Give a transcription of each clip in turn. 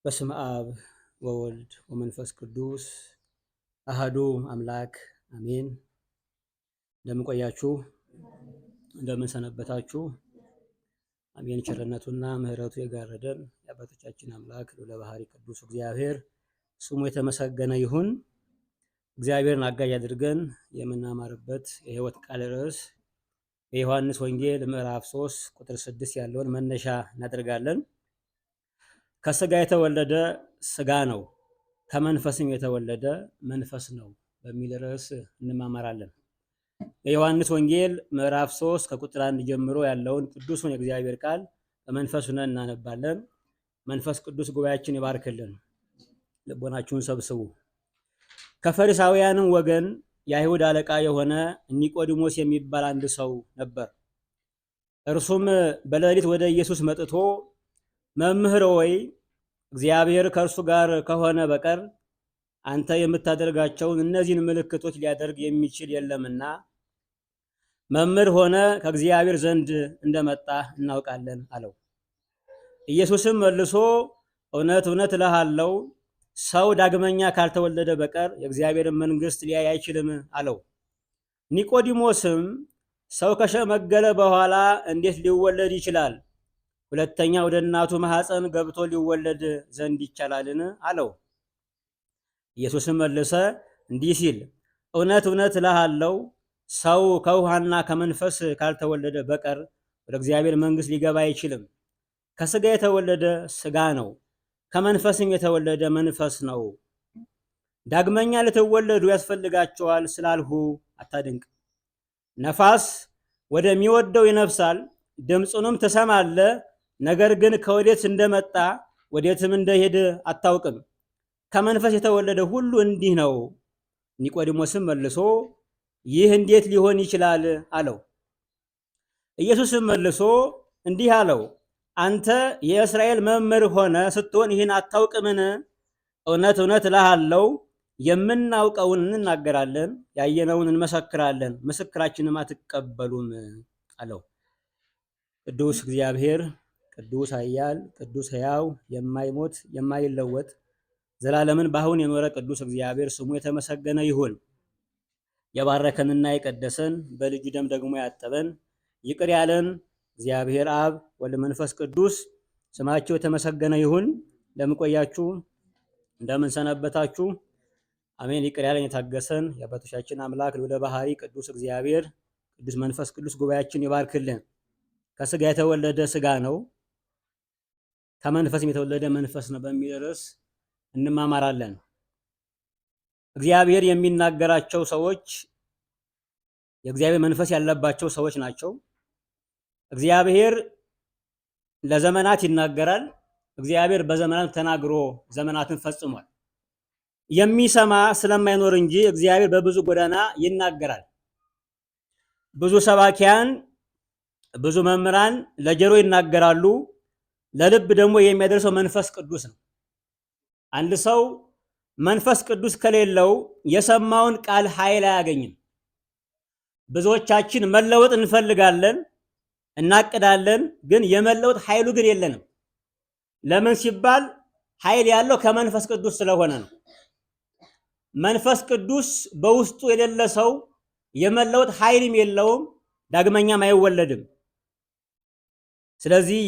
በስመ አብ ወወልድ ወመንፈስ ቅዱስ አሐዱ አምላክ አሜን። እንደምን ቆያችሁ? እንደምን ሰነበታችሁ? አሜን። ቸርነቱና ምሕረቱ የጋረደን የአባቶቻችን አምላክ ልዑለ ባሕርይ ቅዱስ እግዚአብሔር ስሙ የተመሰገነ ይሁን። እግዚአብሔርን አጋዥ አድርገን የምናማርበት የሕይወት ቃል ርዕስ የዮሐንስ ወንጌል ምዕራፍ 3 ቁጥር 6 ያለውን መነሻ እናደርጋለን። ከስጋ የተወለደ ስጋ ነው፣ ከመንፈስም የተወለደ መንፈስ ነው በሚል ርዕስ እንማማራለን። የዮሐንስ ወንጌል ምዕራፍ 3 ከቁጥር 1 ጀምሮ ያለውን ቅዱሱን የእግዚአብሔር ቃል በመንፈስ ሆነን እናነባለን። መንፈስ ቅዱስ ጉባኤያችን ይባርክልን። ልቦናችሁን ሰብስቡ። ከፈሪሳውያንም ወገን የአይሁድ አለቃ የሆነ ኒቆዲሞስ የሚባል አንድ ሰው ነበር። እርሱም በሌሊት ወደ ኢየሱስ መጥቶ መምህር ሆይ እግዚአብሔር ከእርሱ ጋር ከሆነ በቀር አንተ የምታደርጋቸውን እነዚህን ምልክቶች ሊያደርግ የሚችል የለምና መምህር ሆነ ከእግዚአብሔር ዘንድ እንደመጣ እናውቃለን አለው። ኢየሱስም መልሶ እውነት እውነት እልሃለሁ ሰው ዳግመኛ ካልተወለደ በቀር የእግዚአብሔርን መንግሥት ሊያይ አይችልም አለው። ኒቆዲሞስም ሰው ከሸመገለ በኋላ እንዴት ሊወለድ ይችላል? ሁለተኛ ወደ እናቱ ማኅፀን ገብቶ ሊወለድ ዘንድ ይቻላልን? አለው። ኢየሱስም መለሰ እንዲህ ሲል እውነት እውነት እልሃለሁ ሰው ከውሃና ከመንፈስ ካልተወለደ በቀር ወደ እግዚአብሔር መንግሥት ሊገባ አይችልም። ከሥጋ የተወለደ ሥጋ ነው፣ ከመንፈስም የተወለደ መንፈስ ነው። ዳግመኛ ልትወለዱ ያስፈልጋቸዋል ስላልሁ አታድንቅ። ነፋስ ወደሚወደው ይነፍሳል፣ ድምፁንም ትሰማለህ፣ ነገር ግን ከወዴት እንደመጣ ወዴትም እንደሄደ አታውቅም። ከመንፈስ የተወለደ ሁሉ እንዲህ ነው። ኒቆዲሞስም መልሶ ይህ እንዴት ሊሆን ይችላል? አለው። ኢየሱስም መልሶ እንዲህ አለው፣ አንተ የእስራኤል መምህር ሆነ ስትሆን ይህን አታውቅምን? እውነት እውነት እልሃለሁ የምናውቀውን እንናገራለን፣ ያየነውን እንመሰክራለን፣ ምስክራችንም አትቀበሉም አለው። ቅዱስ እግዚአብሔር ቅዱስ ኃያል ቅዱስ ሕያው የማይሞት የማይለወጥ ዘላለምን በአሁን የኖረ ቅዱስ እግዚአብሔር ስሙ የተመሰገነ ይሁን። የባረከንና የቀደሰን በልጁ ደም ደግሞ ያጠበን ይቅር ያለን እግዚአብሔር አብ ወልድ መንፈስ ቅዱስ ስማቸው የተመሰገነ ይሁን። እንደምን ቆያችሁ? እንደምን ሰነበታችሁ? አሜን። ይቅር ያለን የታገሰን የአባቶቻችን አምላክ ልዑለ ባሕርይ ቅዱስ እግዚአብሔር ቅዱስ መንፈስ ቅዱስ ጉባኤያችን ይባርክልን። ከስጋ የተወለደ ስጋ ነው፣ ከመንፈስም የተወለደ መንፈስ ነው በሚል ርዕስ እንማማራለን። እግዚአብሔር የሚናገራቸው ሰዎች የእግዚአብሔር መንፈስ ያለባቸው ሰዎች ናቸው። እግዚአብሔር ለዘመናት ይናገራል። እግዚአብሔር በዘመናት ተናግሮ ዘመናትን ፈጽሟል። የሚሰማ ስለማይኖር እንጂ እግዚአብሔር በብዙ ጎዳና ይናገራል። ብዙ ሰባኪያን ብዙ መምህራን ለጆሮ ይናገራሉ፣ ለልብ ደግሞ የሚያደርሰው መንፈስ ቅዱስ ነው። አንድ ሰው መንፈስ ቅዱስ ከሌለው የሰማውን ቃል ኃይል አያገኝም። ብዙዎቻችን መለወጥ እንፈልጋለን፣ እናቅዳለን፣ ግን የመለወጥ ኃይሉ ግን የለንም። ለምን ሲባል ኃይል ያለው ከመንፈስ ቅዱስ ስለሆነ ነው። መንፈስ ቅዱስ በውስጡ የሌለ ሰው የመለወጥ ኃይልም የለውም፣ ዳግመኛም አይወለድም። ስለዚህ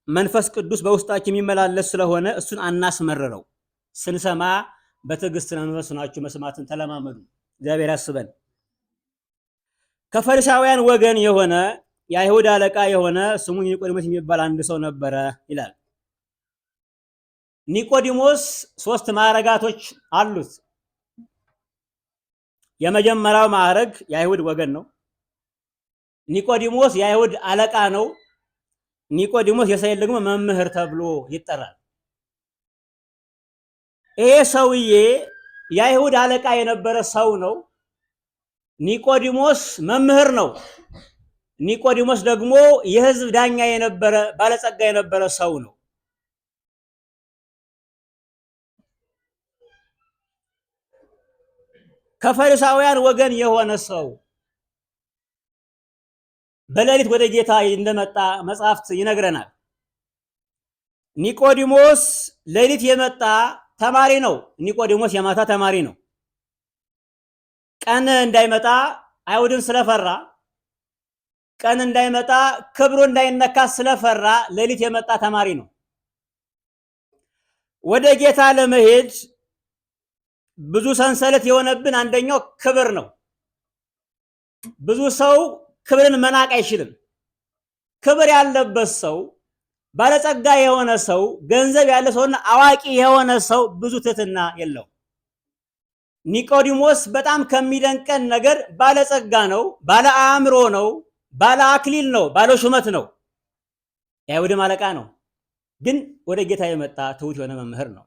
መንፈስ ቅዱስ በውስጣችን የሚመላለስ ስለሆነ እሱን አናስመርረው። ስንሰማ በትዕግስት መንፈስ ሆናችሁ መስማትን ተለማመዱ። እግዚአብሔር ያስበን። ከፈሪሳውያን ወገን የሆነ የአይሁድ አለቃ የሆነ ስሙ ኒቆዲሞስ የሚባል አንድ ሰው ነበረ ይላል። ኒቆዲሞስ 3 ማዕረጋቶች አሉት። የመጀመሪያው ማዕረግ የአይሁድ ወገን ነው። ኒቆዲሞስ የአይሁድ አለቃ ነው። ኒቆዲሞስ የእስራኤል ደግሞ መምህር ተብሎ ይጠራል። ይሄ ሰውዬ የአይሁድ አለቃ የነበረ ሰው ነው። ኒቆዲሞስ መምህር ነው። ኒቆዲሞስ ደግሞ የሕዝብ ዳኛ የነበረ ባለጸጋ የነበረ ሰው ነው። ከፈሪሳውያን ወገን የሆነ ሰው በሌሊት ወደ ጌታ እንደመጣ መጽሐፍት ይነግረናል። ኒቆዲሞስ ሌሊት የመጣ ተማሪ ነው። ኒቆዲሞስ የማታ ተማሪ ነው። ቀን እንዳይመጣ አይሁድን ስለፈራ፣ ቀን እንዳይመጣ ክብሩ እንዳይነካ ስለፈራ ሌሊት የመጣ ተማሪ ነው። ወደ ጌታ ለመሄድ ብዙ ሰንሰለት የሆነብን አንደኛው ክብር ነው። ብዙ ሰው ክብርን መናቅ አይችልም። ክብር ያለበት ሰው፣ ባለጸጋ የሆነ ሰው፣ ገንዘብ ያለ ሰውና አዋቂ የሆነ ሰው ብዙ ትህትና የለው። ኒቆዲሞስ በጣም ከሚደንቀን ነገር ባለጸጋ ነው፣ ባለ አእምሮ ነው፣ ባለ አክሊል ነው፣ ባለ ሹመት ነው፣ የአይሁድም አለቃ ነው። ግን ወደ ጌታ የመጣ ትሁት የሆነ መምህር ነው።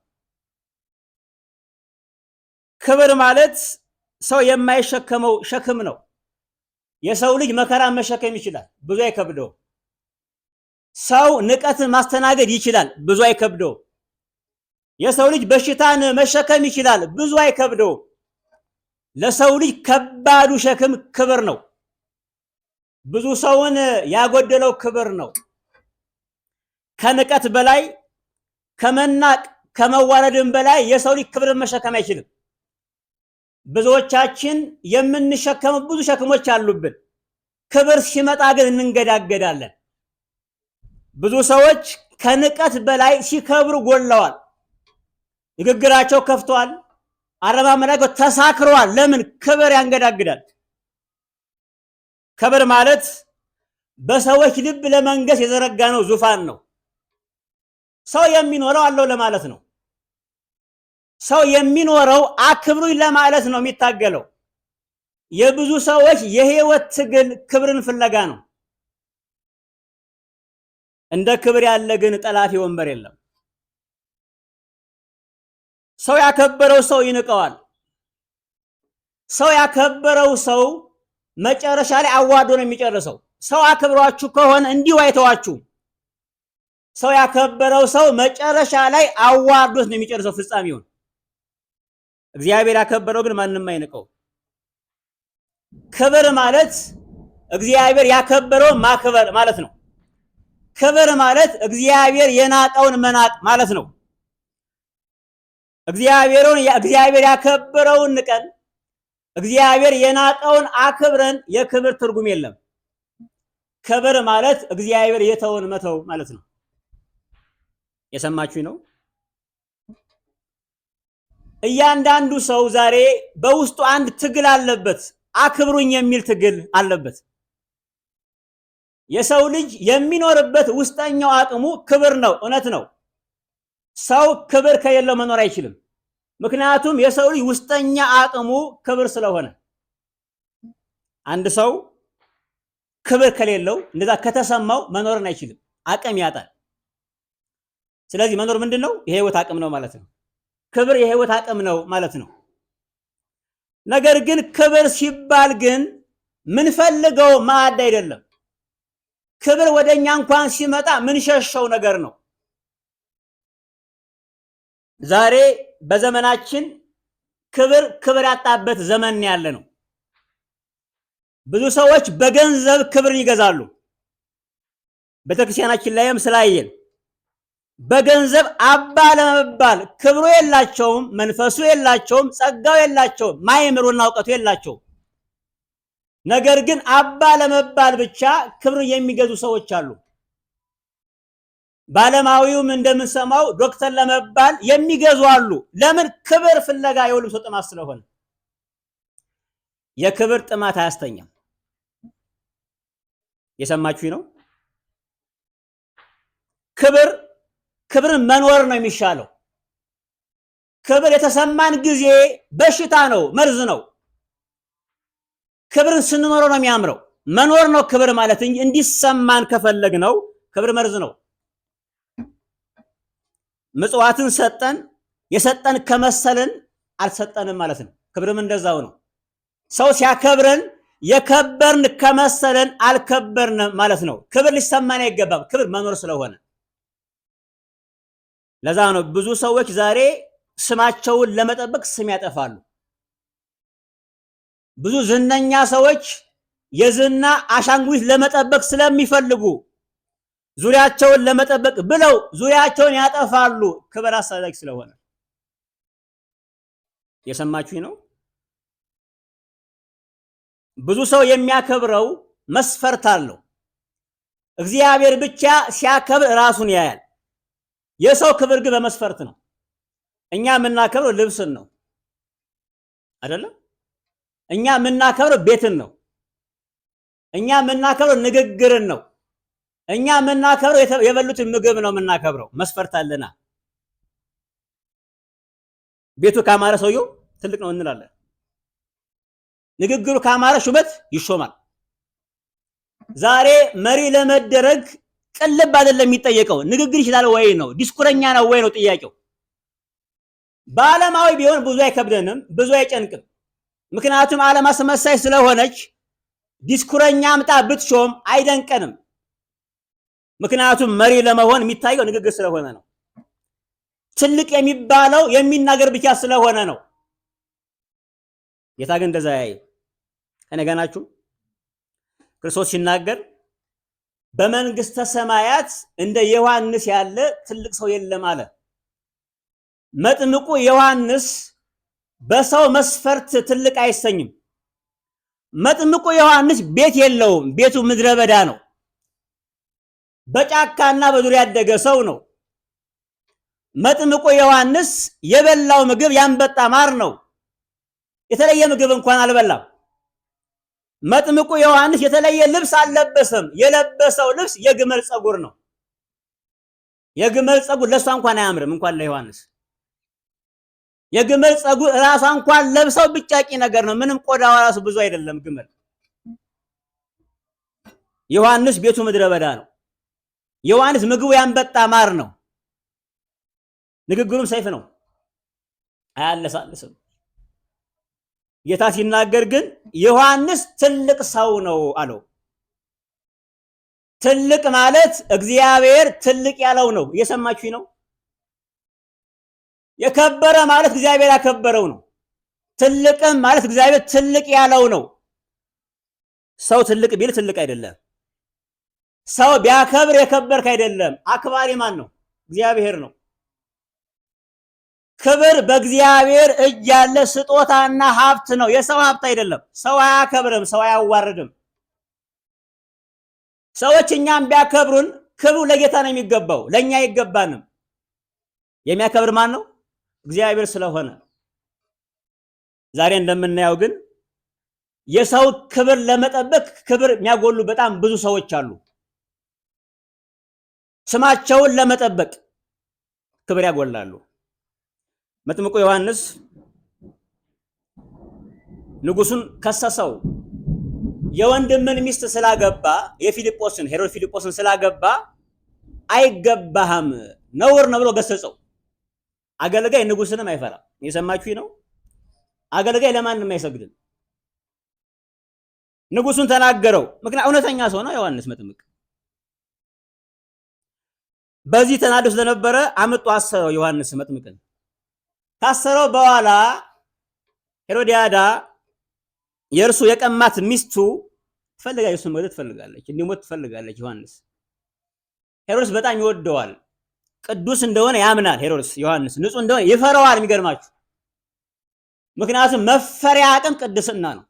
ክብር ማለት ሰው የማይሸከመው ሸክም ነው። የሰው ልጅ መከራ መሸከም ይችላል፣ ብዙ አይከብደው። ሰው ንቀትን ማስተናገድ ይችላል፣ ብዙ አይከብደው። የሰው ልጅ በሽታን መሸከም ይችላል፣ ብዙ አይከብደው። ለሰው ልጅ ከባዱ ሸክም ክብር ነው። ብዙ ሰውን ያጎደለው ክብር ነው። ከንቀት በላይ ከመናቅ ከመዋረድን በላይ የሰው ልጅ ክብርን መሸከም አይችልም። ብዙዎቻችን የምንሸከመው ብዙ ሸክሞች አሉብን። ክብር ሲመጣ ግን እንንገዳገዳለን። ብዙ ሰዎች ከንቀት በላይ ሲከብሩ ጎለዋል። ንግግራቸው ከፍተዋል፣ አረማመዳቸው ተሳክረዋል። ለምን? ክብር ያንገዳግዳል። ክብር ማለት በሰዎች ልብ ለመንገስ የዘረጋ ነው ዙፋን ነው። ሰው የሚኖረው አለው ለማለት ነው። ሰው የሚኖረው አክብሩኝ ለማለት ነው የሚታገለው። የብዙ ሰዎች የህይወት ትግል ክብርን ፍለጋ ነው። እንደ ክብር ያለ ግን ጠላፊ ወንበር የለም። ሰው ያከበረው ሰው ይንቀዋል። ሰው ያከበረው ሰው መጨረሻ ላይ አዋርዶ ነው የሚጨርሰው። ሰው አክብሯችሁ ከሆነ እንዲሁ አይተዋችሁ። ሰው ያከበረው ሰው መጨረሻ ላይ አዋርዶት ነው የሚጨርሰው ፍጻሜውን። እግዚአብሔር ያከበረው ግን ማንንም አይንቀው። ክብር ማለት እግዚአብሔር ያከበረው ማክበር ማለት ነው። ክብር ማለት እግዚአብሔር የናቀውን መናቅ ማለት ነው። እግዚአብሔር ያከበረውን ንቀን እግዚአብሔር የናቀውን አክብረን የክብር ትርጉም የለም። ክብር ማለት እግዚአብሔር የተውን መተው ማለት ነው። የሰማችሁኝ ነው? እያንዳንዱ ሰው ዛሬ በውስጡ አንድ ትግል አለበት። አክብሩኝ የሚል ትግል አለበት። የሰው ልጅ የሚኖርበት ውስጠኛው አቅሙ ክብር ነው። እውነት ነው። ሰው ክብር ከሌለው መኖር አይችልም። ምክንያቱም የሰው ልጅ ውስጠኛ አቅሙ ክብር ስለሆነ። አንድ ሰው ክብር ከሌለው እንደዛ ከተሰማው መኖርን አይችልም፣ አቅም ያጣል። ስለዚህ መኖር ምንድነው? የህይወት አቅም ነው ማለት ነው። ክብር የህይወት አቅም ነው ማለት ነው። ነገር ግን ክብር ሲባል ግን ምንፈልገው ማዕድ አይደለም። ክብር ወደኛ እንኳን ሲመጣ ምንሸሸው ነገር ነው። ዛሬ በዘመናችን ክብር ያጣበት ዘመን ያለ ነው። ብዙ ሰዎች በገንዘብ ክብርን ይገዛሉ። ቤተክርስቲያናችን ላይም ስላየን በገንዘብ አባ ለመባል ክብሩ የላቸውም፣ መንፈሱ የላቸውም፣ ጸጋው የላቸውም፣ ማይምሩና እውቀቱ የላቸውም። ነገር ግን አባ ለመባል ብቻ ክብር የሚገዙ ሰዎች አሉ። ባለማዊውም እንደምንሰማው ዶክተር ለመባል የሚገዙ አሉ። ለምን? ክብር ፍለጋ የሁሉም ሰው ጥማት ስለሆነ። የክብር ጥማት አያስተኛም። የሰማችሁኝ ነው? ክብርን መኖር ነው የሚሻለው። ክብር የተሰማን ጊዜ በሽታ ነው፣ መርዝ ነው። ክብርን ስንኖረው ነው የሚያምረው። መኖር ነው ክብር ማለት እንጂ እንዲሰማን ከፈለግ ነው ክብር መርዝ ነው። ምጽዋትን ሰጠን፣ የሰጠን ከመሰለን አልሰጠንም ማለት ነው። ክብርም እንደዛው ነው። ሰው ሲያከብረን የከበርን ከመሰለን አልከበርንም ማለት ነው። ክብር ሊሰማን አይገባም፣ ክብር መኖር ስለሆነ። ለዛ ነው ብዙ ሰዎች ዛሬ ስማቸውን ለመጠበቅ ስም ያጠፋሉ። ብዙ ዝነኛ ሰዎች የዝና አሻንጉሊት ለመጠበቅ ስለሚፈልጉ ዙሪያቸውን ለመጠበቅ ብለው ዙሪያቸውን ያጠፋሉ። ክብር አሳዳጅ ስለሆነ የሰማችሁኝ ነው። ብዙ ሰው የሚያከብረው መስፈርት አለው። እግዚአብሔር ብቻ ሲያከብር ራሱን ያያል። የሰው ክብር ግን በመስፈርት ነው። እኛ የምናከብረው ልብስን ነው አይደለም? እኛ የምናከብረው ቤትን ነው። እኛ የምናከብረው ንግግርን ነው። እኛ የምናከብረው የበሉትን ምግብ ነው የምናከብረው። መስፈርት አለና ቤቱ ካማረ ሰውየው ትልቅ ነው እንላለን። ንግግሩ ካማረ ሹመት ይሾማል። ዛሬ መሪ ለመደረግ ቅልብ አይደለም የሚጠየቀው፣ ንግግር ይችላል ወይ ነው፣ ዲስኩረኛ ነው ወይ ነው ጥያቄው። በዓለማዊ ቢሆን ብዙ አይከብደንም፣ ብዙ አይጨንቅም። ምክንያቱም ዓለም አስመሳይ ስለሆነች ዲስኩረኛ አምጣ ብትሾም አይደንቀንም። ምክንያቱም መሪ ለመሆን የሚታየው ንግግር ስለሆነ ነው። ትልቅ የሚባለው የሚናገር ብቻ ስለሆነ ነው። ጌታ ግን እንደዛ ያይ ከነገ ናችሁ። ክርስቶስ ሲናገር በመንግስተ ሰማያት እንደ ዮሐንስ ያለ ትልቅ ሰው የለም አለ። መጥምቁ ዮሐንስ በሰው መስፈርት ትልቅ አይሰኝም። መጥምቁ ዮሐንስ ቤት የለውም፣ ቤቱ ምድረ በዳ ነው። በጫካና በዙሪያ ያደገ ሰው ነው። መጥምቁ ዮሐንስ የበላው ምግብ ያንበጣ ማር ነው። የተለየ ምግብ እንኳን አልበላም። መጥምቁ ዮሐንስ የተለየ ልብስ አልለበሰም። የለበሰው ልብስ የግመል ጸጉር ነው። የግመል ጸጉር ለሷ እንኳን አያምርም፣ እንኳን ለዮሐንስ። የግመል ጸጉር ራሷ እንኳን ለብሰው ብጫቂ ነገር ነው። ምንም ቆዳዋ ራሱ ብዙ አይደለም ግመል። ዮሐንስ ቤቱ ምድረ በዳ ነው። ዮሐንስ ምግቡ ያንበጣ ማር ነው። ንግግሩም ሰይፍ ነው፣ አያለሳልስም። ጌታ ሲናገር ግን ዮሐንስ ትልቅ ሰው ነው አለው። ትልቅ ማለት እግዚአብሔር ትልቅ ያለው ነው። እየሰማችሁኝ ነው? የከበረ ማለት እግዚአብሔር ያከበረው ነው። ትልቅም ማለት እግዚአብሔር ትልቅ ያለው ነው። ሰው ትልቅ ቢል ትልቅ አይደለም። ሰው ቢያከብር የከበርክ አይደለም። አክባሪ ማን ነው? እግዚአብሔር ነው። ክብር በእግዚአብሔር እጅ ያለ ስጦታና ሀብት ነው፣ የሰው ሀብት አይደለም። ሰው አያከብርም፣ ሰው አያዋርድም። ሰዎች እኛም ቢያከብሩን ክብሩ ለጌታ ነው የሚገባው፣ ለኛ አይገባንም። የሚያከብር ማን ነው? እግዚአብሔር ስለሆነ። ዛሬ እንደምናየው ግን የሰው ክብር ለመጠበቅ ክብር የሚያጎሉ በጣም ብዙ ሰዎች አሉ። ስማቸውን ለመጠበቅ ክብር ያጎላሉ። መጥምቁ ዮሐንስ ንጉሱን ከሰሰው። የወንድምን ሚስት ስላገባ ሄሮድ ፊልጶስን ስላገባ አይገባህም፣ ነውር ነው ብሎ ገሰጸው። አገልጋይ ንጉስንም አይፈራም። የሰማችሁ ነው። አገልጋይ ለማንም አይሰግድም። ንጉሱን ተናገረው። ምክንያቱም እውነተኛ ሰው ነው ዮሐንስ መጥምቅ። በዚህ ተናዶ ስለነበረ አመጡ አሰረው ዮሐንስ መጥምቅን። ታሰረው በኋላ ሄሮዲያዳ የእርሱ የቀማት ሚስቱ ትፈልጋለች፣ እሱን መግደል ትፈልጋለች፣ እንዲሞት ትፈልጋለች። ዮሐንስ ሄሮድስ በጣም ይወደዋል። ቅዱስ እንደሆነ ያምናል። ሄሮድስ ዮሐንስ ንጹህ እንደሆነ ይፈራዋል። የሚገርማችሁ ምክንያቱም መፈሪያ አቅም ቅድስና ነው።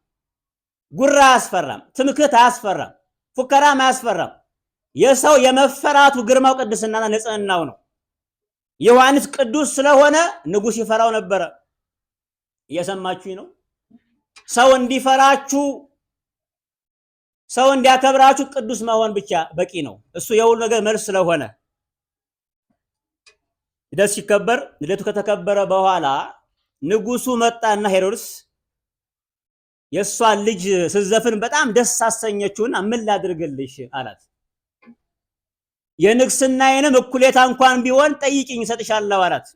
ጉራ አያስፈራም፣ ትምክህት አያስፈራም፣ ፉከራም አያስፈራም። የሰው የመፈራቱ ግርማው ቅድስናና ንጽህናው ነው። ዮሐንስ ቅዱስ ስለሆነ ንጉስ ይፈራው ነበረ። እየሰማችሁኝ ነው? ሰው እንዲፈራችሁ፣ ሰው እንዲያከብራችሁ ቅዱስ መሆን ብቻ በቂ ነው። እሱ የሁሉ ነገር መልስ ስለሆነ ልደት ሲከበር፣ ልደቱ ከተከበረ በኋላ ንጉሱ መጣና ሄሮድስ የእሷን ልጅ ስትዘፍን በጣም ደስ አሰኘችውና ምን ላድርግልሽ አላት። የንግስናዬንም እኩሌታ እንኳን ቢሆን ጠይቂኝ እሰጥሻለሁ አላት።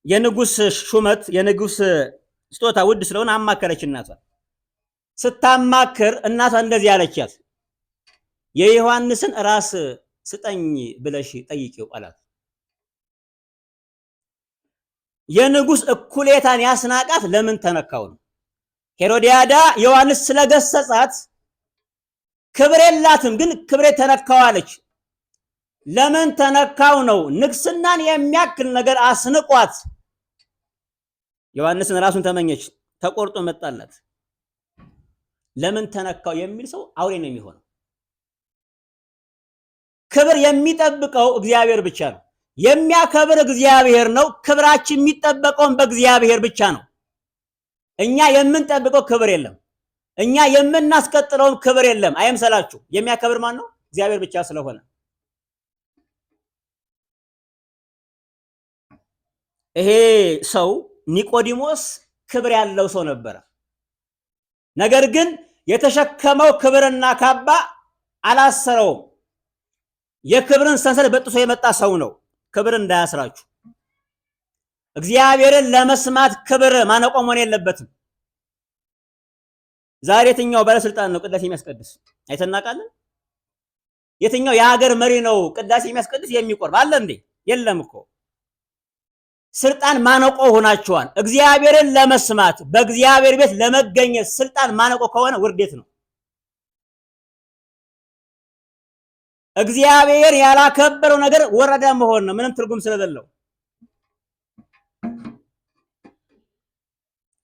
የንጉስ ሹመት የንጉስ ስጦታ ውድ ስለሆነ አማከረች እናቷ። ስታማክር እናቷ እንደዚህ አለቻት፣ የዮሐንስን ራስ ስጠኝ ብለሽ ጠይቂው አላት። የንጉስ እኩሌታን ያስናቃት ለምን ተነካው ነው። ሄሮዲያዳ ዮሐንስ ስለገሰጻት ክብር የላትም፣ ግን ክብሬ ተነካዋለች። ለምን ተነካው ነው። ንግስናን የሚያክል ነገር አስንቋት ዮሐንስን ራሱን ተመኘች፣ ተቆርጦ መጣላት። ለምን ተነካው የሚል ሰው አውሬ ነው የሚሆነው። ክብር የሚጠብቀው እግዚአብሔር ብቻ ነው። የሚያከብር እግዚአብሔር ነው። ክብራችን የሚጠበቀውን በእግዚአብሔር ብቻ ነው። እኛ የምንጠብቀው ክብር የለም። እኛ የምናስቀጥለውን ክብር የለም። አይምሰላችሁ። የሚያከብር ማን ነው? እግዚአብሔር ብቻ ስለሆነ ይሄ ሰው ኒቆዲሞስ ክብር ያለው ሰው ነበረ። ነገር ግን የተሸከመው ክብርና ካባ አላሰረውም። የክብርን ሰንሰለት በጥሶ የመጣ ሰው ነው። ክብር እንዳያስራችሁ። እግዚአብሔርን ለመስማት ክብር ማነቆ መሆን የለበትም። ዛሬ የትኛው ባለስልጣን ነው ቅዳሴ የሚያስቀድስ? አይተናቃለን። የትኛው የሀገር መሪ ነው ቅዳሴ የሚያስቀድስ የሚቆርብ አለ እንዴ? የለም እኮ። ስልጣን ማነቆ ሆናችኋል። እግዚአብሔርን ለመስማት በእግዚአብሔር ቤት ለመገኘት ስልጣን ማነቆ ከሆነ ውርደት ነው። እግዚአብሔር ያላከበረው ነገር ወረዳ መሆን ነው፣ ምንም ትርጉም ስለሌለው።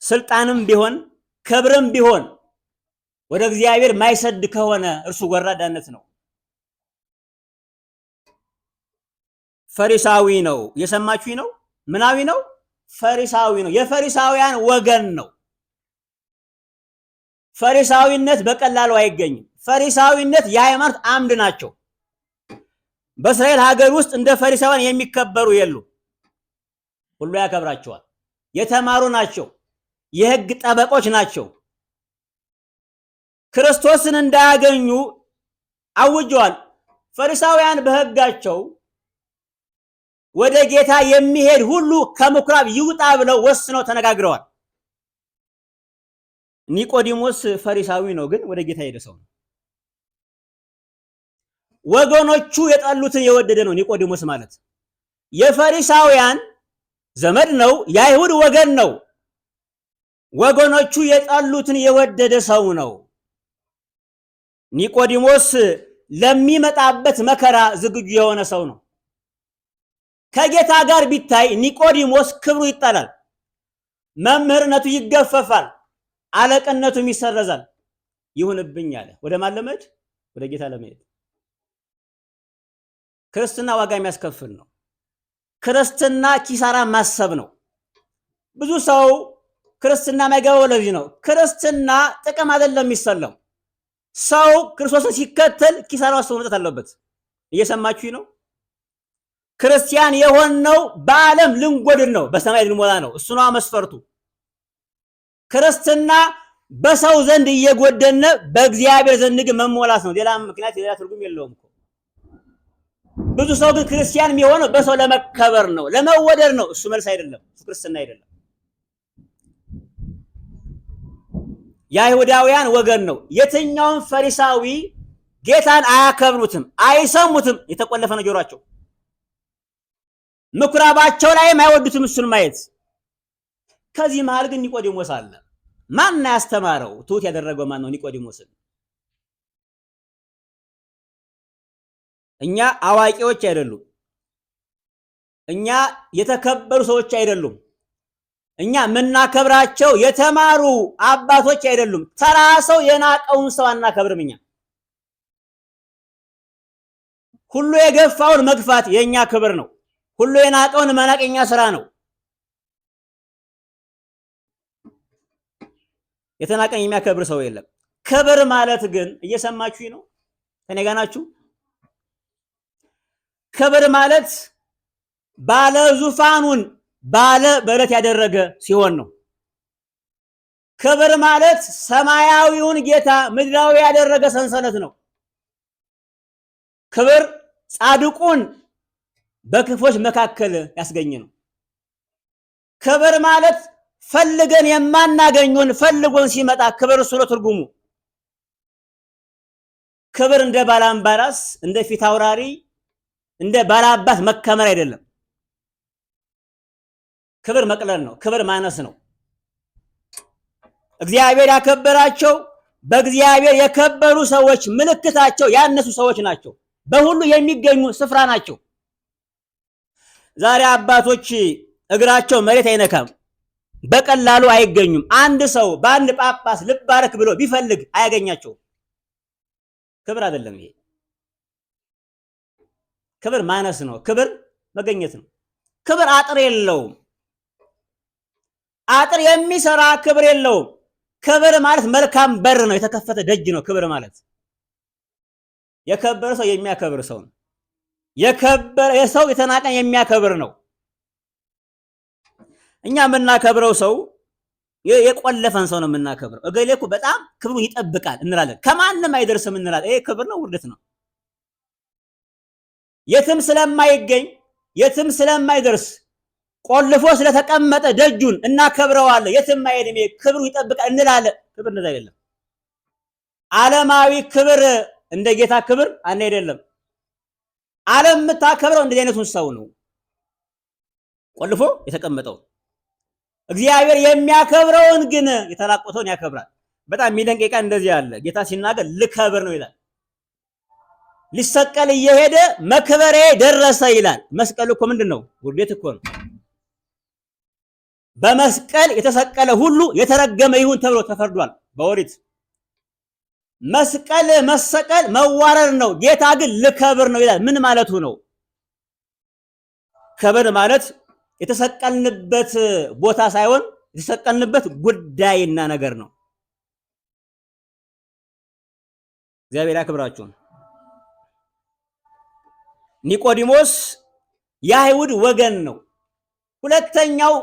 ስልጣንም ቢሆን ክብርም ቢሆን ወደ እግዚአብሔር ማይሰድ ከሆነ እርሱ ወራዳነት ነው። ፈሪሳዊ ነው። የሰማችሁ ነው። ምናዊ ነው? ፈሪሳዊ ነው። የፈሪሳውያን ወገን ነው። ፈሪሳዊነት በቀላሉ አይገኝም። ፈሪሳዊነት የሃይማኖት አምድ ናቸው። በእስራኤል ሀገር ውስጥ እንደ ፈሪሳውያን የሚከበሩ የሉም። ሁሉ ያከብራቸዋል። የተማሩ ናቸው። የሕግ ጠበቆች ናቸው። ክርስቶስን እንዳያገኙ አውጀዋል። ፈሪሳውያን በሕጋቸው ወደ ጌታ የሚሄድ ሁሉ ከምኩራብ ይውጣ ብለው ወስነው ተነጋግረዋል። ኒቆዲሞስ ፈሪሳዊ ነው፣ ግን ወደ ጌታ ሄደ ሰው ነው። ወገኖቹ የጠሉትን የወደደ ነው ኒቆዲሞስ ማለት። የፈሪሳውያን ዘመድ ነው፣ የአይሁድ ወገን ነው። ወገኖቹ የጠሉትን የወደደ ሰው ነው። ኒቆዲሞስ ለሚመጣበት መከራ ዝግጁ የሆነ ሰው ነው። ከጌታ ጋር ቢታይ ኒቆዲሞስ ክብሩ ይጣላል፣ መምህርነቱ ይገፈፋል፣ አለቅነቱም ይሰረዛል። ይሁንብኝ አለ። ወደ ማን ለመሄድ? ወደ ጌታ ለመሄድ። ክርስትና ዋጋ የሚያስከፍል ነው። ክርስትና ኪሳራ ማሰብ ነው። ብዙ ሰው ክርስትና ማይገባው ለዚህ ነው። ክርስትና ጥቅም አይደለም የሚሰለው። ሰው ክርስቶስን ሲከተል ኪሳራ ውስጥ መውጣት አለበት። እየሰማችሁ ነው? ክርስቲያን የሆነው በዓለም ልንጎድን ነው፣ በሰማይ ልንሞላ ነው። እሱ ነው መስፈርቱ። ክርስትና በሰው ዘንድ እየጎደነ በእግዚአብሔር ዘንድ ግን መሞላት ነው። ሌላ ምክንያት ሌላ ትርጉም የለውም እኮ። ብዙ ሰው ግን ክርስቲያን የሚሆነው በሰው ለመከበር ነው፣ ለመወደድ ነው። እሱ መልስ አይደለም፣ እሱ ክርስትና አይደለም። የአይሁዳውያን ወገን ነው። የትኛውም ፈሪሳዊ ጌታን አያከብሩትም፣ አይሰሙትም። የተቆለፈ ነው ጆሯቸው። ምኩራባቸው ላይም አይወዱትም እሱን ማየት። ከዚህ መሃል ግን ኒቆዲሞስ አለ። ማን ያስተማረው? ትሁት ያደረገው ማን ነው? ኒቆዲሞስን። እኛ አዋቂዎች አይደሉም። እኛ የተከበሩ ሰዎች አይደሉም። እኛ የምናከብራቸው የተማሩ አባቶች አይደሉም። ተራ ሰው የናቀውን ሰው አናከብርም። እኛ ሁሉ የገፋውን መግፋት የኛ ክብር ነው። ሁሉ የናቀውን መናቅ የኛ ስራ ነው። የተናቀን የሚያከብር ሰው የለም። ክብር ማለት ግን እየሰማችሁ ነው? ከኔ ጋር ናችሁ? ክብር ማለት ባለ ዙፋኑን ባለ በረት ያደረገ ሲሆን ነው። ክብር ማለት ሰማያዊውን ጌታ ምድራዊ ያደረገ ሰንሰለት ነው። ክብር ጻድቁን በክፎች መካከል ያስገኘ ነው። ክብር ማለት ፈልገን የማናገኘውን ፈልጎን ሲመጣ ክብር እሱ ነው ትርጉሙ። ክብር እንደ ባላምባራስ፣ እንደ ፊት አውራሪ፣ እንደ ባላባት መከመር አይደለም። ክብር መቅለል ነው። ክብር ማነስ ነው። እግዚአብሔር ያከበራቸው በእግዚአብሔር የከበሩ ሰዎች ምልክታቸው ያነሱ ሰዎች ናቸው። በሁሉ የሚገኙ ስፍራ ናቸው። ዛሬ አባቶች እግራቸው መሬት አይነካም፣ በቀላሉ አይገኙም። አንድ ሰው በአንድ ጳጳስ ልባረክ ብሎ ቢፈልግ አያገኛቸውም። ክብር አይደለም ይሄ፣ ክብር ማነስ ነው። ክብር መገኘት ነው። ክብር አጥር የለውም። አጥር የሚሰራ ክብር የለውም። ክብር ማለት መልካም በር ነው፣ የተከፈተ ደጅ ነው። ክብር ማለት የከበረ ሰው የሚያከብር ሰው ነው። የከበረ ሰው የተናቀን የሚያከብር ነው። እኛ የምናከብረው ሰው የቆለፈን ሰው ነው የምናከብረው። እገሌ እኮ በጣም ክብሩን ይጠብቃል እንላለን። ከማንም አይደርስም እንላለን። ይሄ ክብር ነው? ውርደት ነው። የትም ስለማይገኝ የትም ስለማይደርስ ቆልፎ ስለተቀመጠ ደጁን እናከብረዋለን። የትም አይሄድም፣ ክብሩ ይጠብቃል እንላለን። ክብር እንደዛ አይደለም። ዓለማዊ ክብር እንደ ጌታ ክብር አንድ አይደለም። ዓለም የምታከብረው እንደዚህ አይነቱን ሰው ነው፣ ቆልፎ የተቀመጠው። እግዚአብሔር የሚያከብረውን ግን የተራቆተውን ያከብራል። በጣም የሚደንቅ ቃል እንደዚህ አለ። ጌታ ሲናገር ልከብር ነው ይላል። ሊሰቀል እየሄደ መክበሬ ደረሰ ይላል። መስቀል እኮ ምንድን ነው? ውርደት እኮ ነው። በመስቀል የተሰቀለ ሁሉ የተረገመ ይሁን ተብሎ ተፈርዷል በኦሪት። መስቀል መሰቀል መዋረድ ነው። ጌታ ግን ልከብር ነው ይላል። ምን ማለቱ ነው? ክብር ማለት የተሰቀልንበት ቦታ ሳይሆን የተሰቀልንበት ጉዳይና ነገር ነው። እግዚአብሔር ያክብራችሁ። ኒቆዲሞስ የአይሁድ ወገን ነው። ሁለተኛው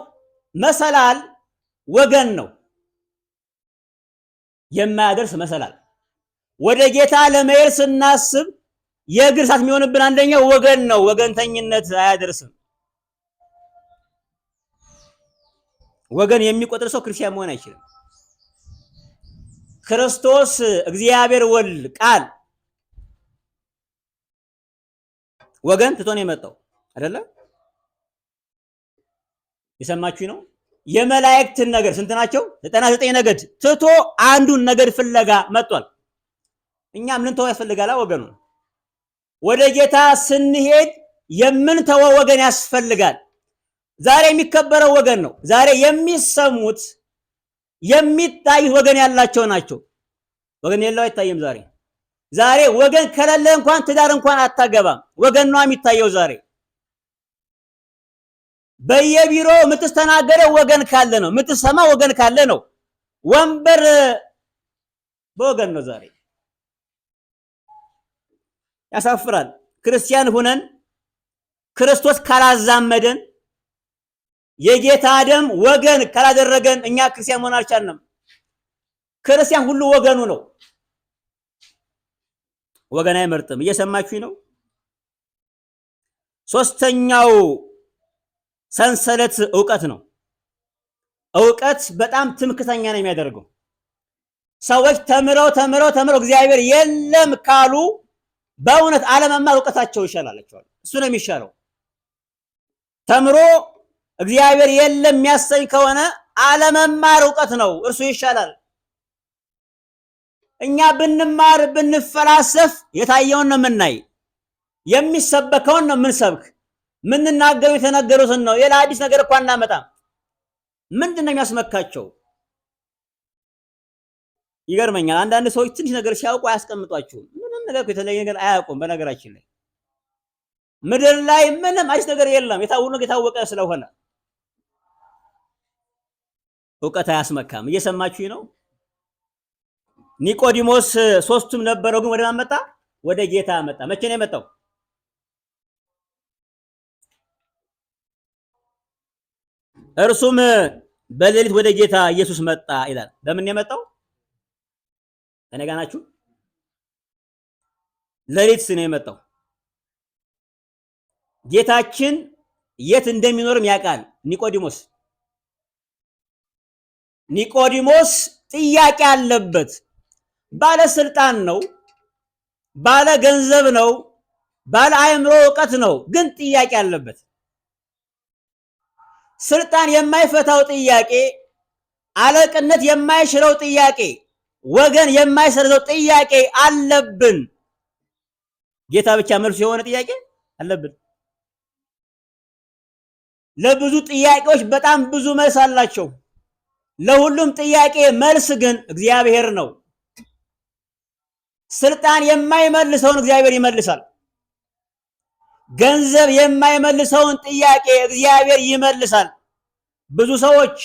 መሰላል ወገን ነው። የማያደርስ መሰላል። ወደ ጌታ ለመሄድ ስናስብ የእግር እሳት የሚሆንብን አንደኛው ወገን ነው። ወገንተኝነት አያደርስም። ወገን የሚቆጥር ሰው ክርስቲያን መሆን አይችልም። ክርስቶስ እግዚአብሔር ወልድ ቃል ወገን ትቶ ነው የመጣው አይደለ? የሰማችሁ ነው። የመላእክትን ነገር ስንት ናቸው? 99 ነገድ ትቶ አንዱን ነገድ ፍለጋ መጥቷል። እኛም ልንተው ያስፈልጋል ወገኑ። ወደ ጌታ ስንሄድ የምንተወው ወገን ያስፈልጋል። ዛሬ የሚከበረው ወገን ነው። ዛሬ የሚሰሙት የሚታዩት ወገን ያላቸው ናቸው። ወገን የለው አይታየም። ዛሬ ወገን ከሌለ እንኳን ትዳር እንኳን አታገባም። ወገን ነው የሚታየው ዛሬ። በየቢሮ የምትስተናገደው ወገን ካለ ነው። የምትሰማ ወገን ካለ ነው። ወንበር በወገን ነው ዛሬ። ያሳፍራል። ክርስቲያን ሁነን ክርስቶስ ካላዛመደን የጌታ ደም ወገን ካላደረገን እኛ ክርስቲያን መሆን አልቻልንም። ክርስቲያን ሁሉ ወገኑ ነው። ወገን አይመርጥም። እየሰማችሁኝ ነው? ሶስተኛው ሰንሰለት ዕውቀት ነው። ዕውቀት በጣም ትምክህተኛ ነው የሚያደርገው። ሰዎች ተምረው እግዚአብሔር የለም ካሉ በእውነት አለመማር ዕውቀታቸው ይሻላቸዋል። እሱ ነው የሚሻለው። ተምሮ እግዚአብሔር የለም የሚያሰኝ ከሆነ አለመማር ዕውቀት ነው፣ እርሱ ይሻላል። እኛ ብንማር ብንፈላሰፍ የታየውን ነው የምናይ፣ የሚሰበከውን ነው የምንሰብክ፣ ምንናገረው የተነገሩትን ነው። ሌላ አዲስ ነገር እንኳን እናመጣም። ምንድነው የሚያስመካቸው? ይገርመኛል። አንዳንድ ሰዎች ትንሽ ነገር ሲያውቁ አያስቀምጧቸውም። ምንም ነገር የተለየ ነገር አያውቁም። በነገራችን ላይ ምድር ላይ ምንም አዲስ ነገር የለም፣ የታወቀ ስለሆነ ዕውቀት አያስመካም። እየሰማችሁኝ ነው? ኒቆዲሞስ ሶስቱም ነበረው፣ ግን ወደ ማን መጣ? ወደ ጌታ መጣ። መቼ ነው የመጣው? እርሱም በሌሊት ወደ ጌታ ኢየሱስ መጣ ይላል። በምን የመጣው? እኔ ጋር ናችሁ? ሌሊት ነው የመጣው። ጌታችን የት እንደሚኖርም ያውቃል ኒቆዲሞስ ጥያቄ አለበት። ባለስልጣን ነው፣ ባለ ገንዘብ ነው፣ ባለ አእምሮ ዕውቀት ነው፣ ግን ጥያቄ አለበት። ስልጣን የማይፈታው ጥያቄ፣ አለቅነት የማይሽረው ጥያቄ፣ ወገን የማይሰርዘው ጥያቄ አለብን። ጌታ ብቻ መልሱ የሆነ ጥያቄ አለብን? ለብዙ ጥያቄዎች በጣም ብዙ መልስ አላቸው። ለሁሉም ጥያቄ መልስ ግን እግዚአብሔር ነው። ስልጣን የማይመልሰውን እግዚአብሔር ይመልሳል። ገንዘብ የማይመልሰውን ጥያቄ እግዚአብሔር ይመልሳል። ብዙ ሰዎች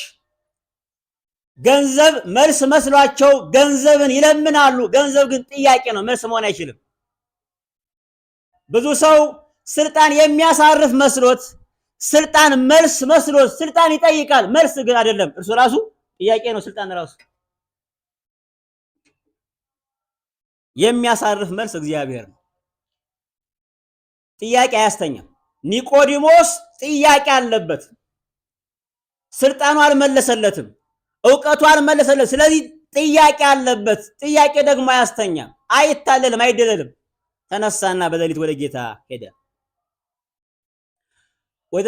ገንዘብ መልስ መስሏቸው ገንዘብን ይለምናሉ። ገንዘብ ግን ጥያቄ ነው፣ መልስ መሆን አይችልም። ብዙ ሰው ስልጣን የሚያሳርፍ መስሎት ስልጣን መልስ መስሎት ስልጣን ይጠይቃል፣ መልስ ግን አይደለም። እርሱ ራሱ ጥያቄ ነው። ስልጣን ራሱ የሚያሳርፍ መልስ እግዚአብሔር ነው። ጥያቄ አያስተኛም። ኒቆዲሞስ ጥያቄ አለበት። ስልጣኑ አልመለሰለትም፣ ዕውቀቱ አልመለሰለትም። ስለዚህ ጥያቄ አለበት። ጥያቄ ደግሞ አያስተኛም፣ አይታለልም፣ አይደለልም። ተነሳና በሌሊት ወደ ጌታ ሄደ። ወደ